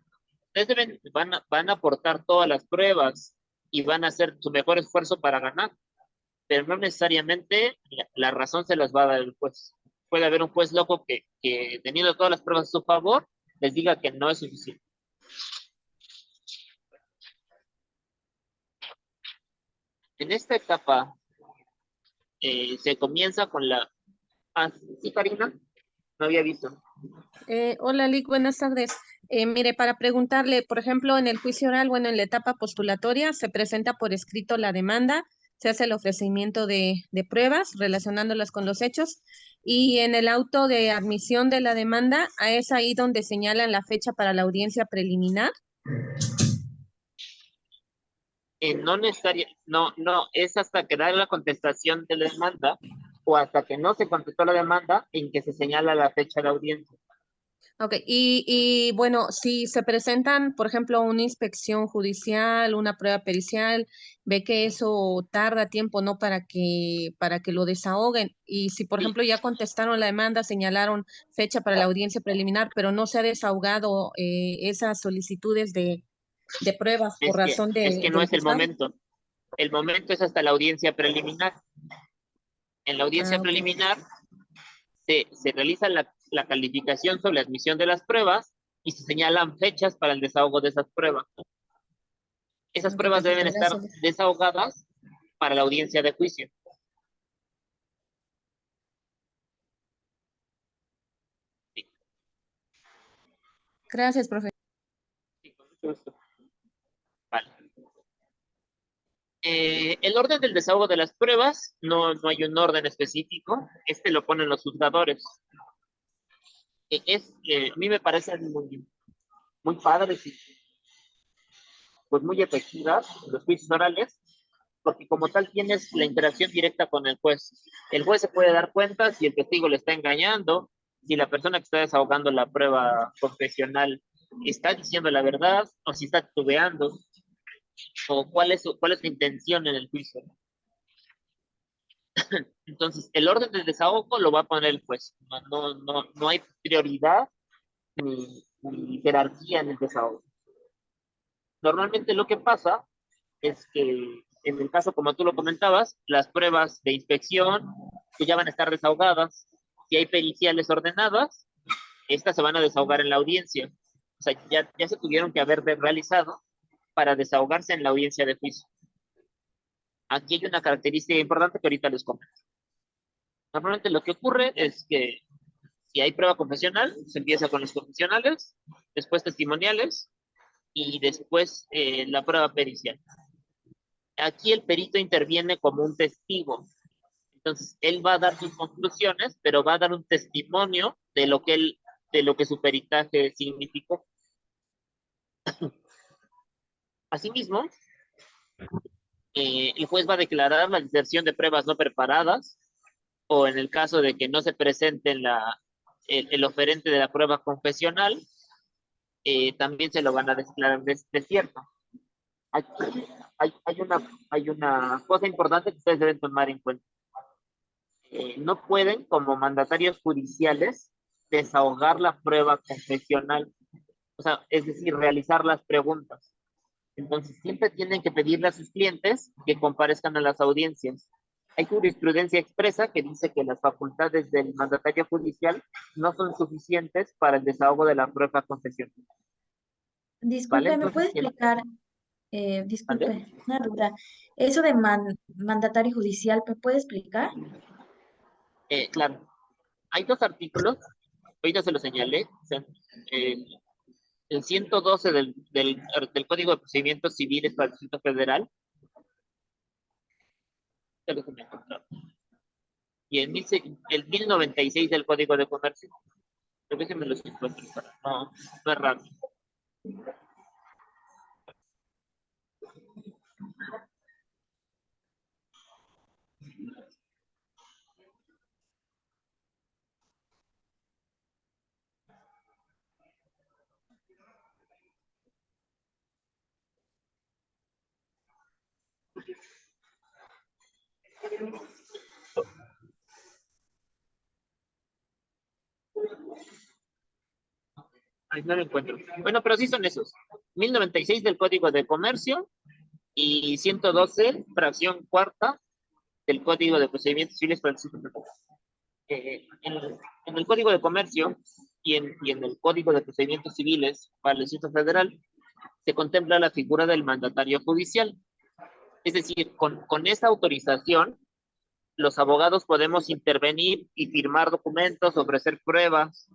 Ustedes van a aportar todas las pruebas y van a hacer su mejor esfuerzo para ganar, pero no necesariamente la razón se las va a dar el juez. Puede haber un juez loco que teniendo todas las pruebas a su favor, les diga que no es suficiente. En esta etapa se comienza con la... sí, Karina, no había visto. Hola, Lic, buenas tardes. Mire, para preguntarle, por ejemplo, en el juicio oral, bueno, en la etapa postulatoria, se presenta por escrito la demanda, se hace el ofrecimiento de pruebas relacionándolas con los hechos, y en el auto de admisión de la demanda, es ahí donde señalan la fecha para la audiencia preliminar. No necesariamente, no, es hasta que da la contestación de la demanda o hasta que no se contestó la demanda en que se señala la fecha de audiencia. Ok, y bueno, si se presentan, por ejemplo, una inspección judicial, una prueba pericial, ve que eso tarda tiempo, ¿no? Para que lo desahoguen. Y si, por Sí. ejemplo, ya contestaron la demanda, señalaron fecha para la audiencia preliminar, pero no se ha desahogado esas solicitudes de pruebas por razón Es que no del es el juzgado. momento. El momento es hasta la audiencia preliminar. En la audiencia Ok. preliminar se realiza la calificación sobre la admisión de las pruebas y se señalan fechas para el desahogo de esas pruebas. Esas Ok, pruebas deben perfecto, estar gracias. desahogadas para la audiencia de juicio. Sí, Gracias, profe. sí, con mucho gusto. Vale. El orden del desahogo de las pruebas, no hay un orden específico, lo ponen los juzgadores. A mí me parece muy padres y pues muy efectivas los juicios orales, porque como tal tienes la interacción directa con el juez. El juez se puede dar cuenta si el testigo le está engañando, si la persona que está desahogando la prueba confesional está diciendo la verdad o si está titubeando, o cuál es su intención en el juicio. Entonces, el orden de desahogo lo va a poner el juez. No hay prioridad ni jerarquía en el desahogo. Normalmente lo que pasa es que en el caso, como tú lo comentabas, las pruebas de inspección que ya van a estar desahogadas, si hay periciales ordenadas, estas se van a desahogar en la audiencia. O sea, ya se tuvieron que haber realizado para desahogarse en la audiencia de juicio. Aquí hay una característica importante que ahorita les comento. Normalmente lo que ocurre es que si hay prueba confesional, se empieza con los confesionales, después testimoniales y después la prueba pericial. Aquí el perito interviene como un testigo. Entonces, él va a dar sus conclusiones, pero va a dar un testimonio de lo que su peritaje significó. Asimismo, el juez va a declarar la diserción de pruebas no preparadas, o en el caso de que no se presente el oferente de la prueba confesional, también se lo van a declarar desierto. Aquí hay una cosa importante que ustedes deben tomar en cuenta. No pueden, como mandatarios judiciales, desahogar la prueba confesional, o sea, es decir, realizar las preguntas. Entonces, siempre tienen que pedirle a sus clientes que comparezcan a las audiencias. Hay jurisprudencia expresa que dice que las facultades del mandatario judicial no son suficientes para el desahogo de la prueba confesional. ¿Vale? Disculpe, ¿me puede Entonces, explicar? ¿vale? Disculpe, una duda. Eso de mandatario judicial, ¿me puede explicar? Claro, hay dos artículos, ahorita se los señalé, eh, el 112 del Código de Procedimientos Civiles para el Distrito Federal, se los he encontrado, y el 1096 del Código de Comercio. Creo que se me los encuentro, no es raro. Ay, no lo encuentro. Bueno, pero sí son esos. 1096 del Código de Comercio y 112, fracción cuarta, del Código de Procedimientos Civiles para el Distrito Federal. En el Código de Comercio y en el Código de Procedimientos Civiles para el Distrito Federal se contempla la figura del mandatario judicial. Es decir, con esta autorización, los abogados podemos intervenir y firmar documentos, ofrecer pruebas,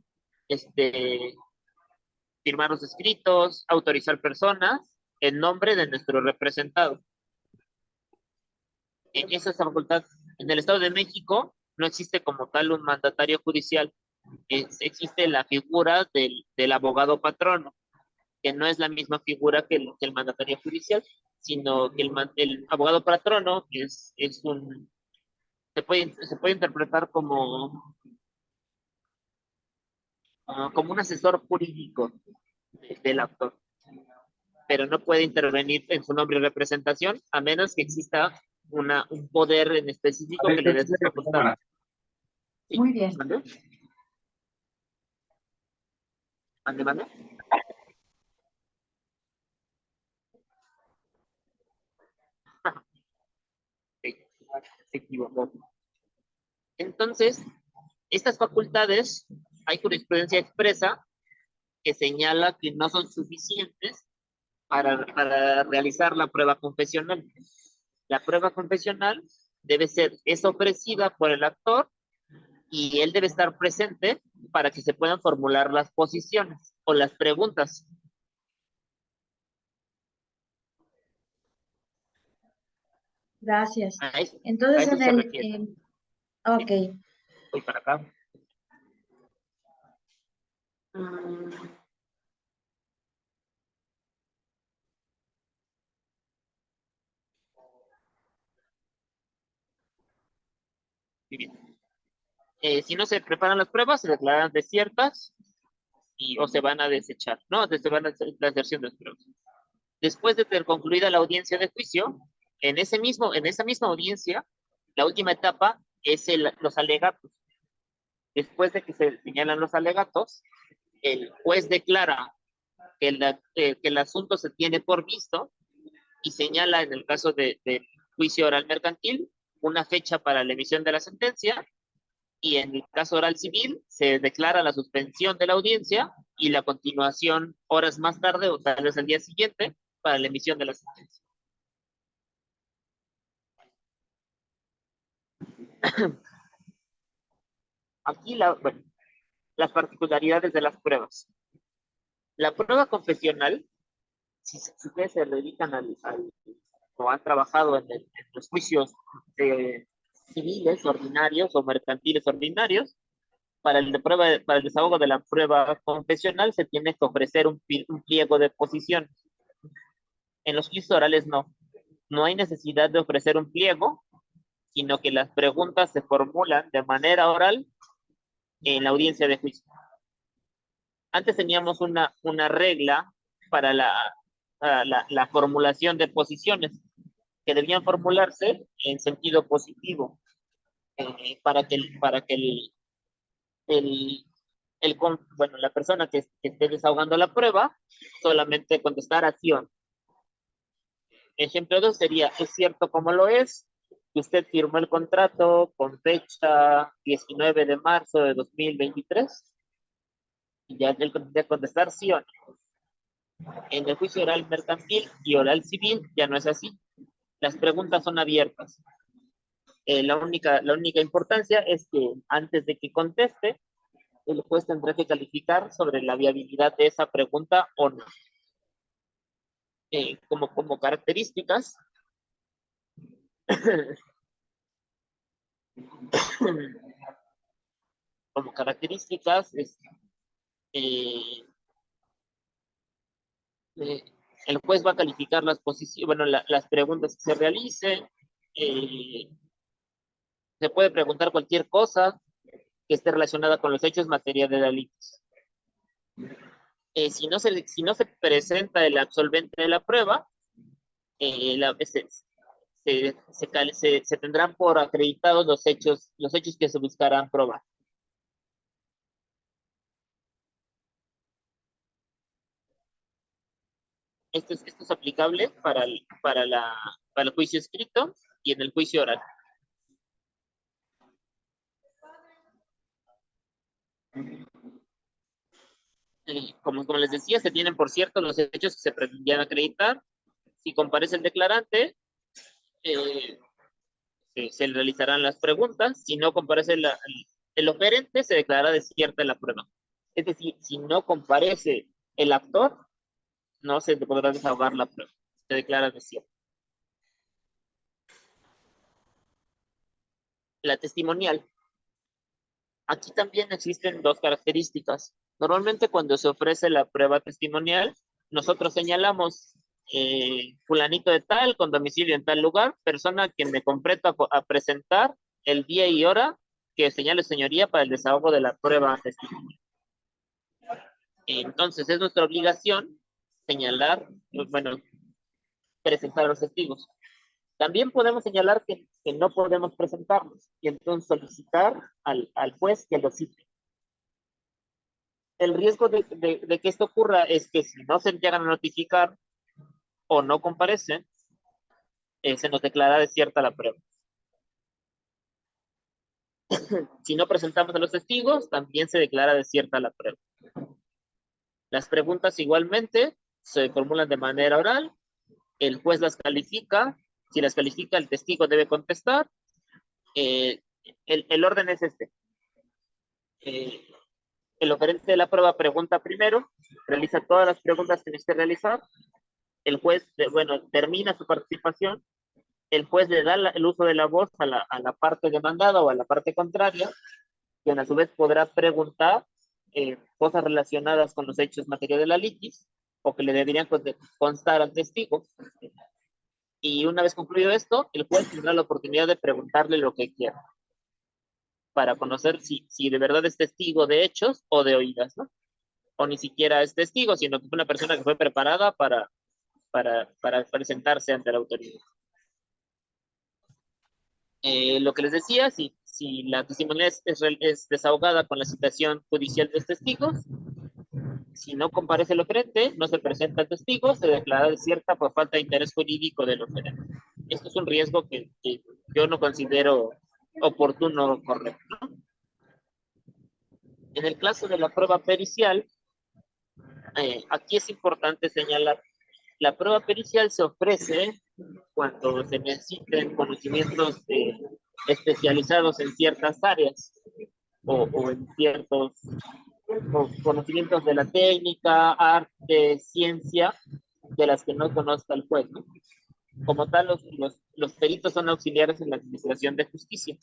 firmar los escritos, autorizar personas en nombre de nuestro representado. En esa facultad, en el Estado de México, no existe como tal un mandatario judicial. Existe la figura del abogado patrono, que no es la misma figura que el mandatario judicial, sino que el abogado patrono se puede interpretar como un asesor jurídico del actor, pero no puede intervenir en su nombre y representación a menos que exista un poder en específico que le dé esa facultad. Sí, Muy bien. ¿mande? ¿Mande? Sí, se equivocó. Entonces, estas facultades, hay jurisprudencia expresa que señala que no son suficientes para realizar la prueba confesional. La prueba confesional es ofrecida por el actor y él debe estar presente para que se puedan formular las posiciones o las preguntas. Gracias. A eso Entonces, en se refiere. ok, Voy para acá. Mm, muy bien. Si no se preparan las pruebas, se declaran desiertas o se van a desechar, ¿no? Se van a hacer la deserción de las pruebas. Después de ter concluida la audiencia de juicio, en esa misma audiencia, la última etapa es los alegatos. Después de que se señalan los alegatos, el juez declara que el asunto se tiene por visto y señala en el caso del juicio oral mercantil una fecha para la emisión de la sentencia, y en el caso oral civil se declara la suspensión de la audiencia y la continuación horas más tarde o tal vez el día siguiente para la emisión de la sentencia. Aquí bueno, las particularidades de las pruebas. La prueba confesional, si ustedes se dedican o han trabajado en los juicios civiles ordinarios o mercantiles ordinarios, para para el desahogo de la prueba confesional se tiene que ofrecer un pliego de posición. En los juicios orales no hay necesidad de ofrecer un pliego, sino que las preguntas se formulan de manera oral en la audiencia de juicio. Antes teníamos una regla para la formulación de posiciones que debían formularse en sentido positivo, para que bueno, la persona que esté desahogando la prueba solamente contestara sí o no. Ejemplo 2 sería: ¿es cierto como lo es que usted firmó el contrato con fecha 19 de marzo de 2023? Y ya él tendría que contestar sí o no. En el juicio oral mercantil y oral civil ya no es así. Las preguntas son abiertas. La única importancia es que antes de que conteste, el juez tendrá que calificar sobre la viabilidad de esa pregunta o no. Como características, eh, el juez va a calificar las posiciones, bueno, las preguntas que se realicen. Se puede preguntar cualquier cosa que esté relacionada con los hechos materia de delitos. Si no se presenta el absolvente de la prueba, se tendrán por acreditados los hechos que se buscarán probar. Esto es aplicable para el juicio escrito y en el juicio oral. Como les decía, se tienen por cierto los hechos que se pretendían acreditar. Si comparece el declarante, se le realizarán las preguntas. Si no comparece el oferente, se declarará desierta la prueba. Es decir, si no comparece el actor, no se podrá desahogar la prueba. Se declara desierta. La testimonial. Aquí también existen dos características. Normalmente cuando se ofrece la prueba testimonial, nosotros señalamos fulanito de tal, con domicilio en tal lugar, persona a quien me comprometo a presentar el día y hora que señale señoría para el desahogo de la prueba testimonial. Entonces es nuestra obligación señalar, bueno, presentar a los testigos. También podemos señalar que no podemos presentarlos y entonces solicitar al juez que lo cite. El riesgo de que esto ocurra es que si no se llegan a notificar o no comparecen, se nos declara desierta la prueba. Si no presentamos a los testigos, también se declara desierta la prueba. Las preguntas igualmente se formulan de manera oral, el juez las califica, si las califica el testigo debe contestar. El orden es este. El oferente de la prueba pregunta primero, realiza todas las preguntas que necesite realizar, el juez, termina su participación, el juez le da el uso de la voz a la parte demandada o a la parte contraria, quien a su vez podrá preguntar cosas relacionadas con los hechos materia de la litis o que le deberían constar al testigo. Y una vez concluido esto, el juez tendrá la oportunidad de preguntarle lo que quiera para conocer si de verdad es testigo de hechos o de oídas, ¿no? O ni siquiera es testigo, sino que es una persona que fue preparada para presentarse ante la autoridad. Lo que les decía, si la testimonial es desahogada con la citación judicial de los testigos, Si no comparece el oferente, no se presenta el testigo, se declara desierta por falta de interés jurídico del oferente. Esto es un riesgo que yo no considero oportuno o correcto, ¿no? En el caso de la prueba pericial, aquí es importante señalar, la prueba pericial se ofrece cuando se necesiten conocimientos especializados en ciertas áreas o en ciertos conocimientos de la técnica, arte, ciencia, de las que no conozca el juez, ¿no? Como tal, los peritos son auxiliares en la administración de justicia.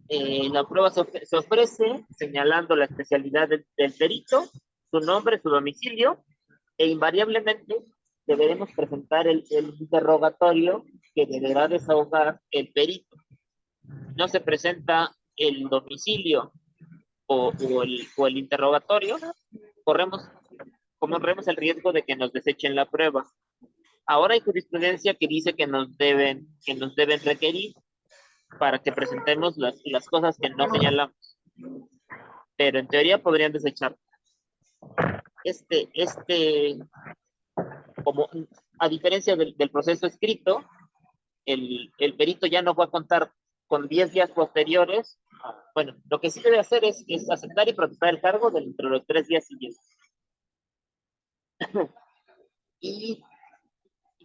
La prueba se ofrece señalando la especialidad del perito, su nombre, su domicilio, e invariablemente deberemos presentar el interrogatorio que deberá desahogar el perito. No se presenta el domicilio o el interrogatorio, corremos el riesgo de que nos desechen la prueba. Ahora hay jurisprudencia que dice que nos deben requerir para que presentemos las cosas que no señalamos. Pero en teoría podrían desechar. Como a diferencia del proceso escrito, el perito ya no va a contar con 10 días posteriores. Bueno, lo que sí debe hacer es aceptar y protestar el cargo dentro de los 3 días siguientes. y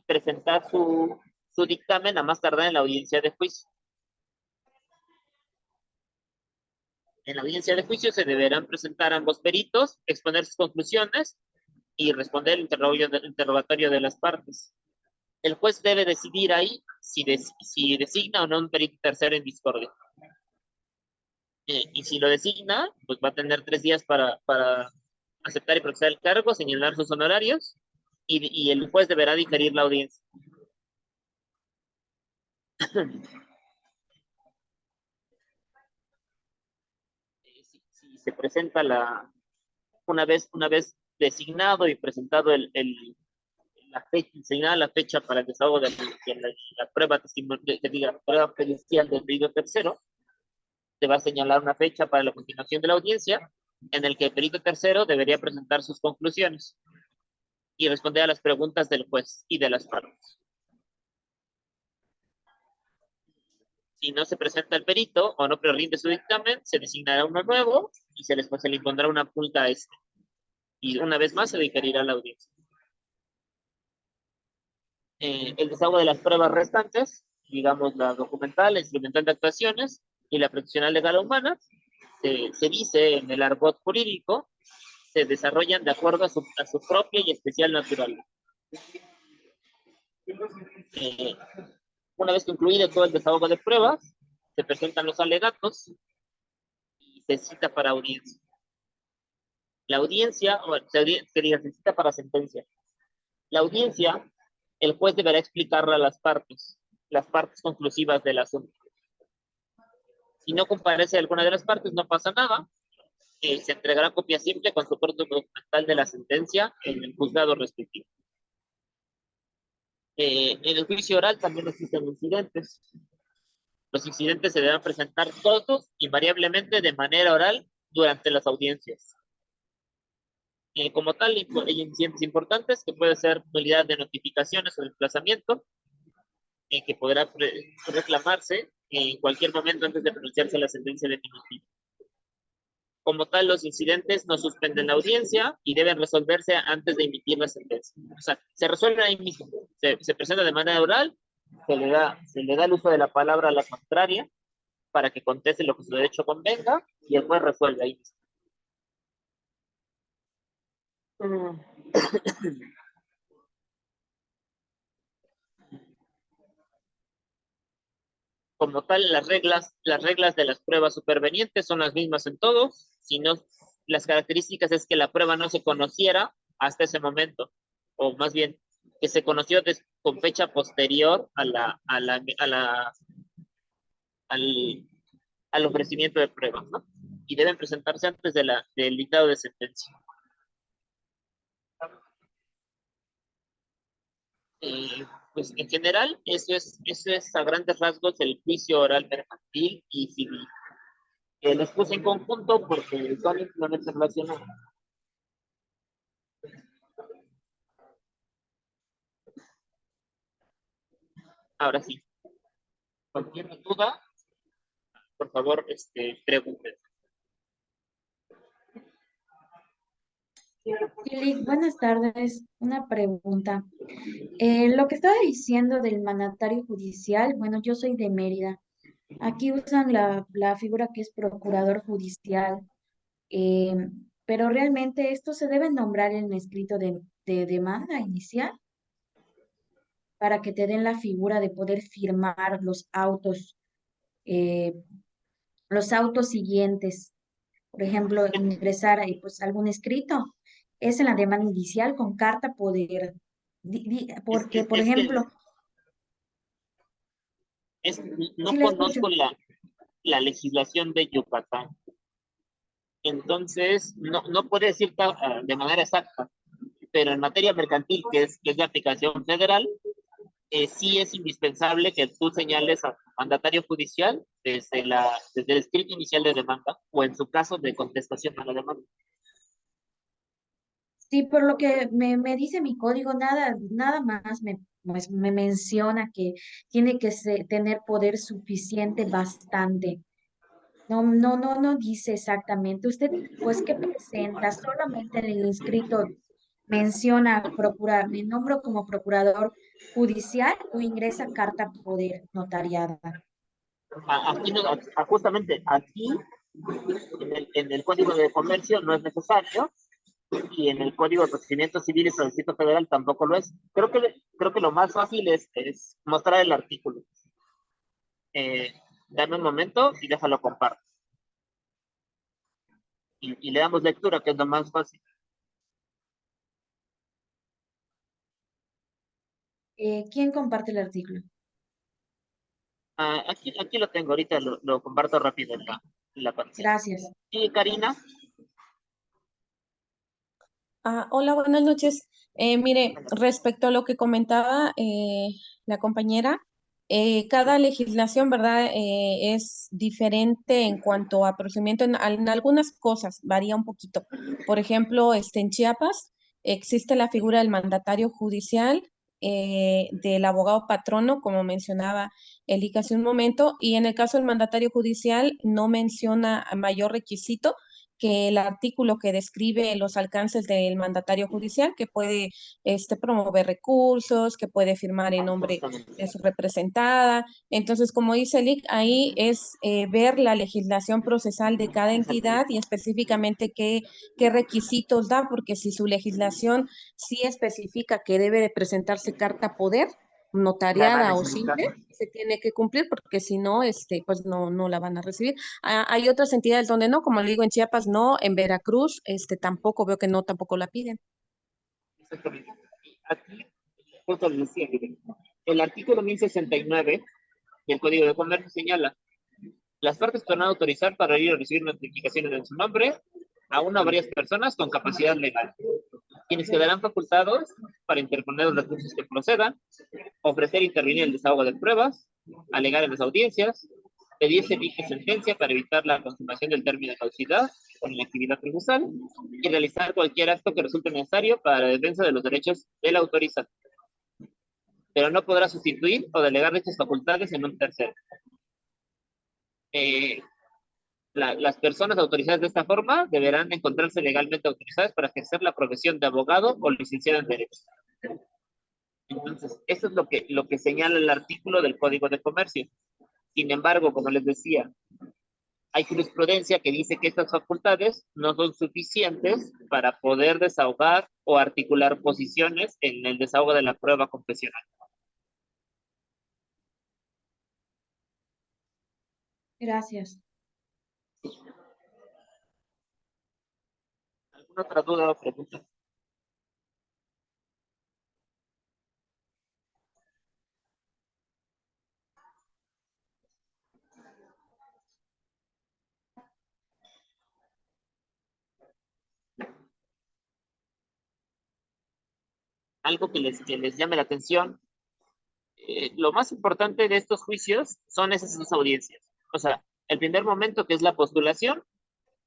presentar su dictamen a más tardar en la audiencia de juicio. En la audiencia de juicio se deberán presentar ambos peritos, exponer sus conclusiones y responder el interrogatorio de las partes. El juez debe decidir ahí si designa o no un perito tercero en discordia. Y si lo designa, pues va a tener 3 días para aceptar y procesar el cargo, señalar sus honorarios, y el juez deberá diferir la audiencia. Si se presenta una vez designado y presentado la fecha para el desahogo de la prueba prueba pericial del perito tercero, se va a señalar una fecha para la continuación de la audiencia en el que el perito tercero debería presentar sus conclusiones y responder a las preguntas del juez y de las partes. Si no se presenta el perito o no rinde su dictamen, se designará uno nuevo y se le impondrá una multa a este. Y una vez más se diferirá la audiencia. El desahogo de las pruebas restantes, digamos la documental, la instrumental de actuaciones y la profesional legal o humana, se dice en el argot jurídico, se desarrollan de acuerdo a su propia y especial naturaleza. Una vez concluido todo el desahogo de pruebas, se presentan los alegatos y se cita para audiencia. La audiencia, se cita para sentencia. La audiencia, el juez deberá explicarle a las partes conclusivas del asunto. Si no comparece alguna de las partes, no pasa nada. Se entregará copia simple con soporte documental de la sentencia en el juzgado respectivo. En el juicio oral también existen incidentes. Los incidentes se deben presentar todos invariablemente de manera oral durante las audiencias. Como tal, hay incidentes importantes que puede ser nulidad de notificaciones o desplazamiento, que podrá reclamarse en cualquier momento antes de pronunciarse la sentencia definitiva. Como tal, los incidentes no suspenden la audiencia y deben resolverse antes de emitir la sentencia. O sea, se resuelve ahí mismo. Se presenta de manera oral, se le da el uso de la palabra a la contraria para que conteste lo que su derecho convenga y el juez resuelve ahí mismo. Como tal, las reglas de las pruebas supervenientes son las mismas en todos, sino las características es que la prueba no se conociera hasta ese momento, o más bien que se conoció con fecha posterior al ofrecimiento de pruebas, ¿no? Y deben presentarse antes del dictado de sentencia. Pues en general, eso es a grandes rasgos el juicio oral mercantil y civil. Los puse en conjunto porque son íntimamente relacionados. Ahora sí, cualquier duda, por favor, pregunten. Lili, buenas tardes. Una pregunta. Lo que estaba diciendo del mandatario judicial, bueno, yo soy de Mérida. Aquí usan la figura que es procurador judicial, eh, pero realmente esto se debe nombrar en el escrito de demanda inicial para que te den la figura de poder firmar eh, los autos siguientes. Por ejemplo, ingresar ahí, pues, algún escrito. Es en la demanda inicial con carta poder. Es, Porque, es, por es que ejemplo, es, sí no la escucho. conozco la legislación de Yucatán, entonces no puedo decir de manera exacta, pero en materia mercantil, que es de aplicación federal, sí es indispensable que tú señales a tu mandatario judicial desde el escrito inicial de demanda o en su caso de contestación a la demanda. Sí, por lo que me dice mi código, nada más pues, me menciona que tiene que tener poder suficiente bastante. No dice exactamente. Usted, pues, ¿qué presenta? Solamente en el inscrito menciona procurar, me nombro como procurador judicial o ingresa carta poder notariada. Aquí no, justamente aquí en el Código de Comercio no es necesario y en el Código de Procedimientos Civiles del Distrito Federal tampoco lo es. Creo que lo más fácil es mostrar el artículo. Dame un momento y déjalo comparto. Y le damos lectura, que es lo más fácil. ¿Quién comparte el artículo? Aquí lo tengo, ahorita lo comparto rápido en la pantalla. Gracias. Sí, Karina. Hola, buenas noches. Mire, respecto a lo que comentaba la compañera, cada legislación, ¿verdad? Es diferente en cuanto a procedimiento. En algunas cosas varía un poquito. Por ejemplo, en Chiapas existe la figura del mandatario judicial, del abogado patrono, como mencionaba Elika hace un momento, y en el caso del mandatario judicial no menciona mayor requisito que el artículo que describe los alcances del mandatario judicial, que puede promover recursos, que puede firmar en nombre de su representada. Entonces, como dice Lick, ahí es ver la legislación procesal de cada entidad y específicamente qué requisitos da, porque si su legislación sí especifica que debe de presentarse carta poder, La van a notariada o necesitar. simple, se tiene que cumplir porque si no, pues no la van a recibir. Hay otras entidades donde no, como le digo, en Chiapas no, en Veracruz, tampoco veo que no, tampoco la piden. Exactamente. Aquí, justo les decía, miren, el artículo 1069 del Código de Comercio señala: las partes podrán autorizar para ir a recibir notificaciones en su nombre a una o varias personas con capacidad legal, quienes quedarán facultados para interponer los recursos que procedan, ofrecer intervenir el desahogo de pruebas, alegar en las audiencias, pedir se dicte sentencia para evitar la consumación del término de caducidad con la actividad procesal y realizar cualquier acto que resulte necesario para la defensa de los derechos del autorizado, pero no podrá sustituir o delegar dichas facultades en un tercero. Eh, las personas autorizadas de esta forma deberán encontrarse legalmente autorizadas para ejercer la profesión de abogado o licenciado en Derecho. Entonces, eso es lo que señala el artículo del Código de Comercio. Sin embargo, como les decía, hay jurisprudencia que dice que estas facultades no son suficientes para poder desahogar o articular posiciones en el desahogo de la prueba confesional. Gracias. ¿Alguna otra duda o pregunta? Algo que les llame la atención. Lo más importante de estos juicios son esas dos audiencias. O sea, el primer momento, que es la postulación,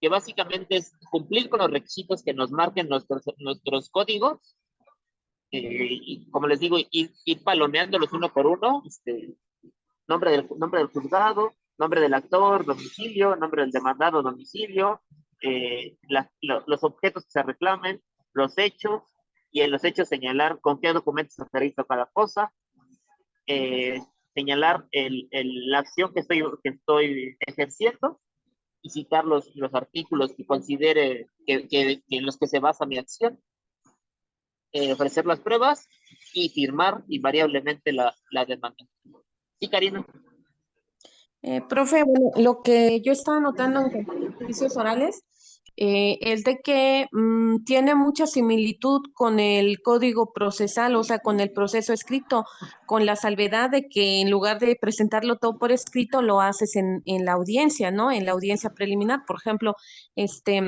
que básicamente es cumplir con los requisitos que nos marquen nuestros códigos, y como les digo, ir palomeándolos uno por uno, nombre del juzgado, nombre del actor, domicilio, nombre del demandado, domicilio, los objetos que se reclamen, los hechos, y en los hechos señalar con qué documentos se realiza cada cosa, eh, señalar la acción que estoy ejerciendo, y citar los artículos que considere que en los que se basa mi acción, ofrecer las pruebas y firmar invariablemente la demanda. Sí, Karina. Profe, bueno, lo que yo estaba notando en cuanto a los juicios orales es de que tiene mucha similitud con el código procesal, o sea, con el proceso escrito, con la salvedad de que en lugar de presentarlo todo por escrito, lo haces en la audiencia, ¿no? En la audiencia preliminar, por ejemplo, este,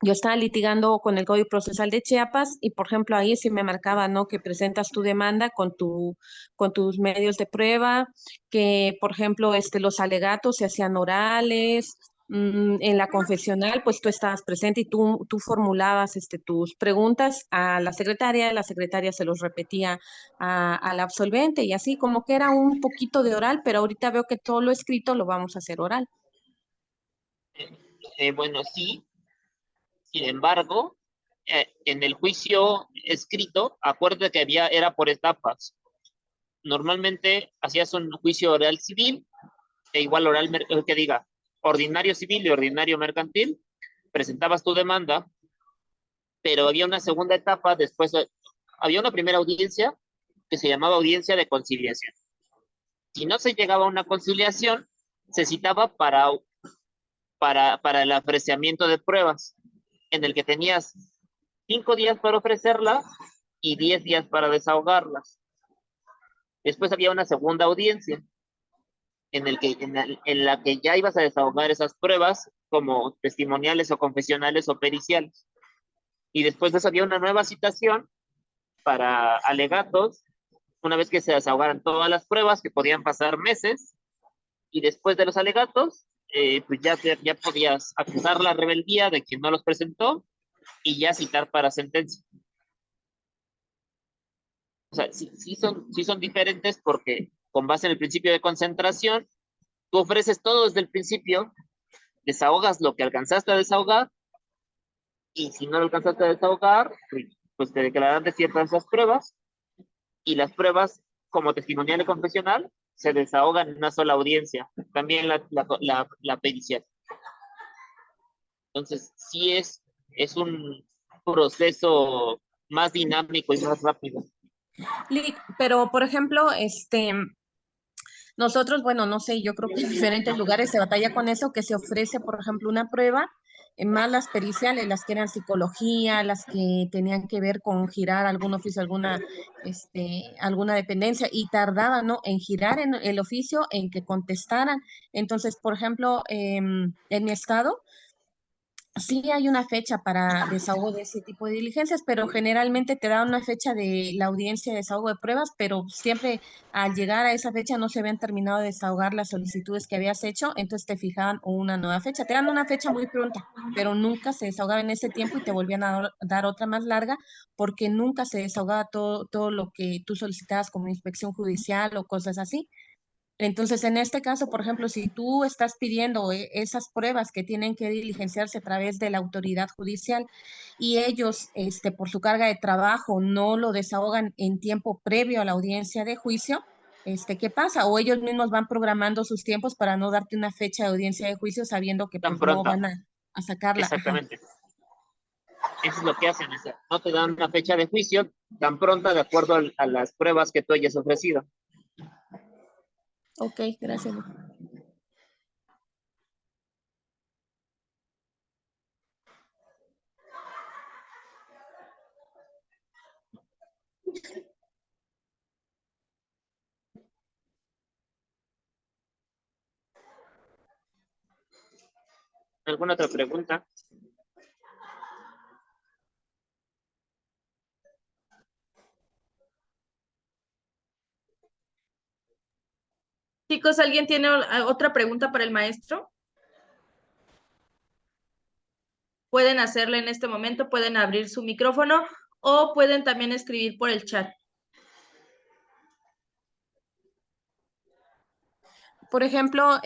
yo estaba litigando con el Código Procesal de Chiapas y, por ejemplo, ahí sí me marcaba, ¿no? Que presentas tu demanda con tus medios de prueba, que, por ejemplo, los alegatos se hacían orales, en la confesional, pues tú estabas presente y tú formulabas tus preguntas a la secretaria se los repetía al absolvente y así como que era un poquito de oral, pero ahorita veo que todo lo escrito lo vamos a hacer oral. Bueno, sí. Sin embargo, en el juicio escrito, acuérdate que era por etapas. Normalmente hacías un juicio oral civil, e igual que diga ordinario civil y ordinario mercantil, presentabas tu demanda, pero había una segunda etapa, después había una primera audiencia que se llamaba audiencia de conciliación. Si no se llegaba a una conciliación, se citaba para el apreciamiento de pruebas, en el que tenías 5 días para ofrecerlas y 10 días para desahogarlas. Después había una segunda audiencia en la que ya ibas a desahogar esas pruebas como testimoniales o confesionales o periciales. Y después de eso había una nueva citación para alegatos, una vez que se desahogaran todas las pruebas, que podían pasar meses, y después de los alegatos, pues ya podías acusar la rebeldía de quien no los presentó y ya citar para sentencia. O sea, sí son diferentes, porque con base en el principio de concentración, tú ofreces todo desde el principio, desahogas lo que alcanzaste a desahogar, y si no lo alcanzaste a desahogar, pues te declararán desiertas esas pruebas, y las pruebas, como testimonial y confesional, se desahogan en una sola audiencia, también la pericial. Entonces, sí es un proceso más dinámico y más rápido. Pero, por ejemplo, nosotros, bueno, no sé, yo creo que en diferentes lugares se batalla con eso, que se ofrece, por ejemplo, una prueba, más las periciales, las que eran psicología, las que tenían que ver con girar algún oficio, alguna dependencia, y tardaba, ¿no? En girar en el oficio, en que contestaran. Entonces, por ejemplo, en mi estado, sí hay una fecha para desahogo de ese tipo de diligencias, pero generalmente te dan una fecha de la audiencia de desahogo de pruebas, pero siempre al llegar a esa fecha no se habían terminado de desahogar las solicitudes que habías hecho, entonces te fijaban una nueva fecha. Te dan una fecha muy pronta, pero nunca se desahogaba en ese tiempo y te volvían a dar otra más larga porque nunca se desahogaba todo lo que tú solicitabas como inspección judicial o cosas así. Entonces, en este caso, por ejemplo, si tú estás pidiendo esas pruebas que tienen que diligenciarse a través de la autoridad judicial y ellos, por su carga de trabajo, no lo desahogan en tiempo previo a la audiencia de juicio, ¿qué pasa? O ellos mismos van programando sus tiempos para no darte una fecha de audiencia de juicio sabiendo que Tan pues no pronta. van a sacarla. Ajá. Exactamente. Eso es lo que hacen. No te dan una fecha de juicio tan pronta de acuerdo a las pruebas que tú hayas ofrecido. Ok, gracias. ¿Alguna otra pregunta? Chicos, ¿alguien tiene otra pregunta para el maestro? pueden hacerlo en este momento, pueden abrir su micrófono o pueden también escribir por el chat. Por ejemplo,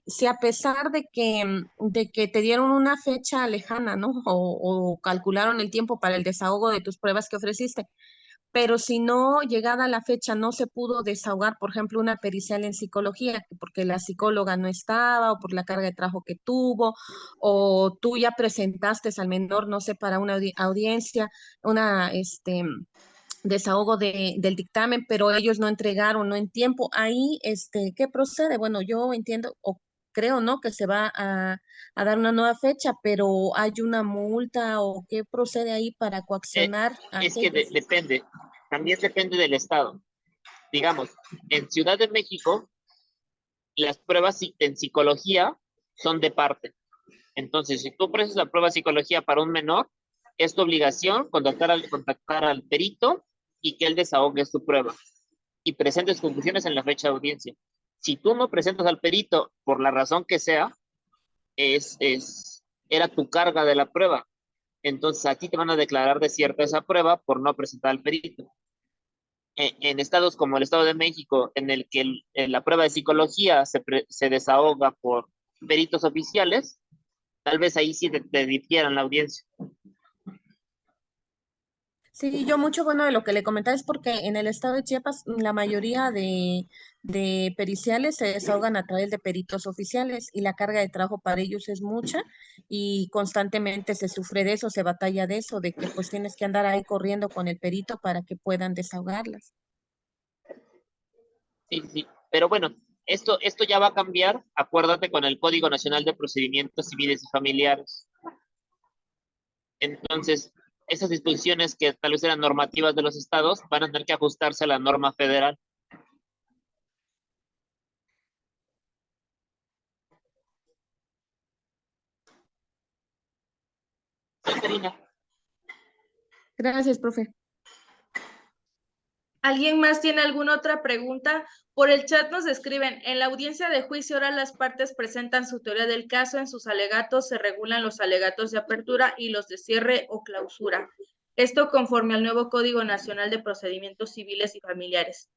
si a pesar de que te dieron una fecha lejana, ¿no? O calcularon el tiempo para el desahogo de tus pruebas que ofreciste, pero si no, llegada la fecha, no se pudo desahogar, por ejemplo, una pericial en psicología, porque la psicóloga no estaba, o por la carga de trabajo que tuvo, o tú ya presentaste al menor, no sé, para una audiencia, desahogo del dictamen, pero ellos no entregaron, no en tiempo. Ahí, ¿qué procede? Bueno, yo entiendo o creo, ¿no? Que se va a dar una nueva fecha, pero ¿hay una multa o qué procede ahí para coaccionar a Es que aquellos? depende, también depende del estado. Digamos, en Ciudad de México, las pruebas en psicología son de parte. Entonces, si tú ofreces la prueba de psicología para un menor, es tu obligación contactar al perito y que él desahogue su prueba y presentes conclusiones en la fecha de audiencia. Si tú no presentas al perito por la razón que sea, era tu carga de la prueba. Entonces, a ti te van a declarar desierta esa prueba por no presentar al perito. En estados como el Estado de México, en el que la prueba de psicología se desahoga por peritos oficiales, tal vez ahí sí te difieran la audiencia. Sí, yo mucho bueno de lo que le comentaba es porque en el estado de Chiapas la mayoría de periciales se desahogan a través de peritos oficiales y la carga de trabajo para ellos es mucha y constantemente se sufre de eso, se batalla de eso, de que pues tienes que andar ahí corriendo con el perito para que puedan desahogarlas. Sí, sí. Pero bueno, esto ya va a cambiar, acuérdate, con el Código Nacional de Procedimientos Civiles y Familiares. Entonces, esas disposiciones que tal vez eran normativas de los estados van a tener que ajustarse a la norma federal. Sí, Karina. Gracias, profe. ¿Alguien más tiene alguna otra pregunta? Por el chat nos escriben, en la audiencia de juicio oral las partes presentan su teoría del caso, en sus alegatos se regulan los alegatos de apertura y los de cierre o clausura. Esto conforme al nuevo Código Nacional de Procedimientos Civiles y Familiares.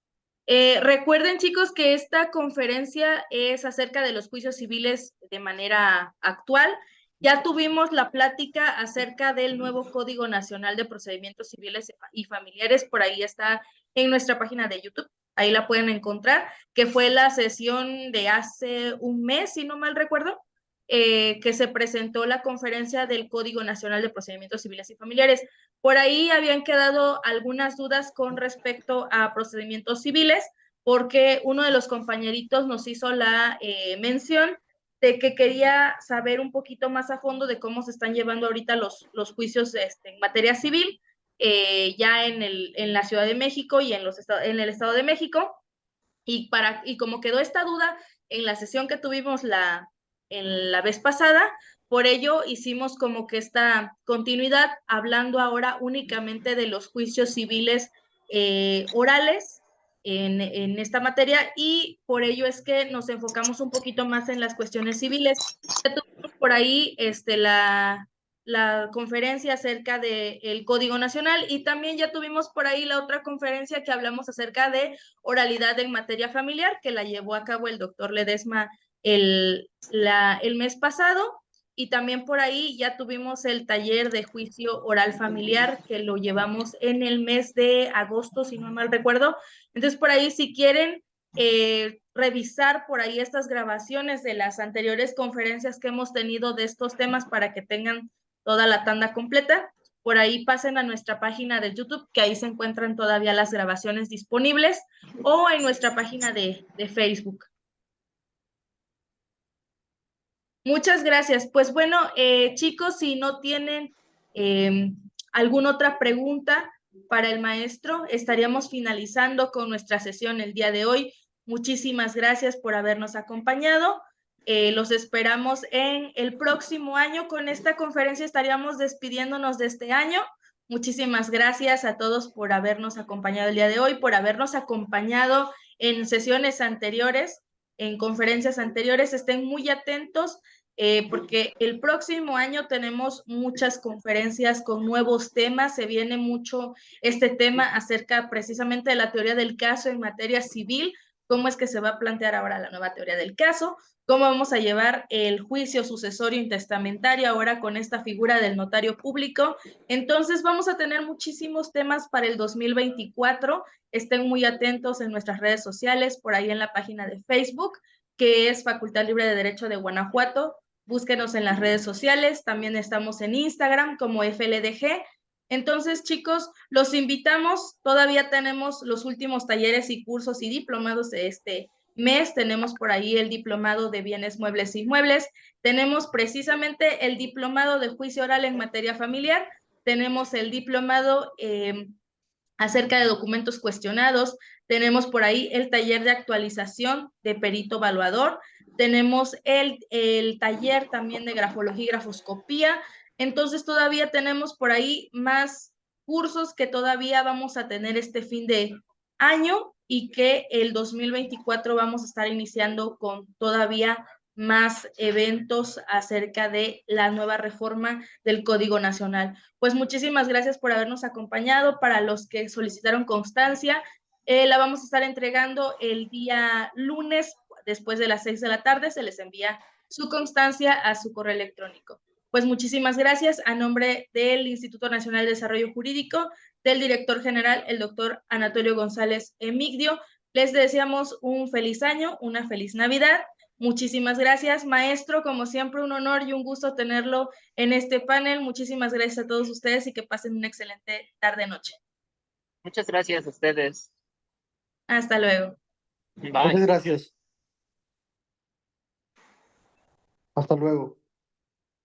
Recuerden, chicos, que esta conferencia es acerca de los juicios civiles de manera actual. Ya tuvimos la plática acerca del nuevo Código Nacional de Procedimientos Civiles y Familiares, por ahí está en nuestra página de YouTube, ahí la pueden encontrar, que fue la sesión de hace un mes, si no mal recuerdo, que se presentó la conferencia del Código Nacional de Procedimientos Civiles y Familiares. Por ahí habían quedado algunas dudas con respecto a procedimientos civiles, porque uno de los compañeritos nos hizo la mención de que quería saber un poquito más a fondo de cómo se están llevando ahorita los juicios en materia civil, ya en la Ciudad de México y en el Estado de México. Y como quedó esta duda en la sesión que tuvimos en la vez pasada, por ello hicimos como que esta continuidad, hablando ahora únicamente de los juicios civiles orales en esta materia, y por ello es que nos enfocamos un poquito más en las cuestiones civiles. Ya tuvimos por ahí la conferencia acerca del Código Nacional, y también ya tuvimos por ahí la otra conferencia que hablamos acerca de oralidad en materia familiar, que la llevó a cabo el doctor Ledesma el mes pasado, y también por ahí ya tuvimos el taller de juicio oral familiar, que lo llevamos en el mes de agosto, si no mal recuerdo. Entonces, por ahí, si quieren revisar por ahí estas grabaciones de las anteriores conferencias que hemos tenido de estos temas para que tengan toda la tanda completa, por ahí pasen a nuestra página de YouTube, que ahí se encuentran todavía las grabaciones disponibles, o en nuestra página de Facebook. Muchas gracias. Pues bueno, chicos, si no tienen alguna otra pregunta para el maestro, estaríamos finalizando con nuestra sesión el día de hoy. Muchísimas gracias por habernos acompañado. Los esperamos en el próximo año. Con esta conferencia estaríamos despidiéndonos de este año. Muchísimas gracias a todos por habernos acompañado el día de hoy, por habernos acompañado en sesiones anteriores, en conferencias anteriores. Estén muy atentos. porque el próximo año tenemos muchas conferencias con nuevos temas, se viene mucho este tema acerca precisamente de la teoría del caso en materia civil, cómo es que se va a plantear ahora la nueva teoría del caso, cómo vamos a llevar el juicio sucesorio intestamentario ahora con esta figura del notario público. Entonces vamos a tener muchísimos temas para el 2024. Estén muy atentos en nuestras redes sociales, por ahí en la página de Facebook, que es Facultad Libre de Derecho de Guanajuato. Búsquenos en las redes sociales, también estamos en Instagram como FLDG. Entonces, chicos, los invitamos, todavía tenemos los últimos talleres y cursos y diplomados de este mes, tenemos por ahí el diplomado de bienes muebles e inmuebles, tenemos precisamente el diplomado de juicio oral en materia familiar, tenemos el diplomado acerca de documentos cuestionados, tenemos por ahí el taller de actualización de perito evaluador, tenemos el taller también de grafología y grafoscopía, entonces todavía tenemos por ahí más cursos que todavía vamos a tener este fin de año y que el 2024 vamos a estar iniciando con todavía más eventos acerca de la nueva reforma del Código Nacional. Pues muchísimas gracias por habernos acompañado. Para los que solicitaron constancia, la vamos a estar entregando el día lunes después de las 6 de la tarde. Se les envía su constancia a su correo electrónico. Pues muchísimas gracias a nombre del Instituto Nacional de Desarrollo Jurídico, del director general, el doctor Anatolio González Emigdio. Les deseamos un feliz año, una feliz Navidad. Muchísimas gracias, maestro. Como siempre, un honor y un gusto tenerlo en este panel. Muchísimas gracias a todos ustedes y que pasen una excelente tarde-noche. Muchas gracias a ustedes. Hasta luego. Bye. Muchas gracias. Hasta luego.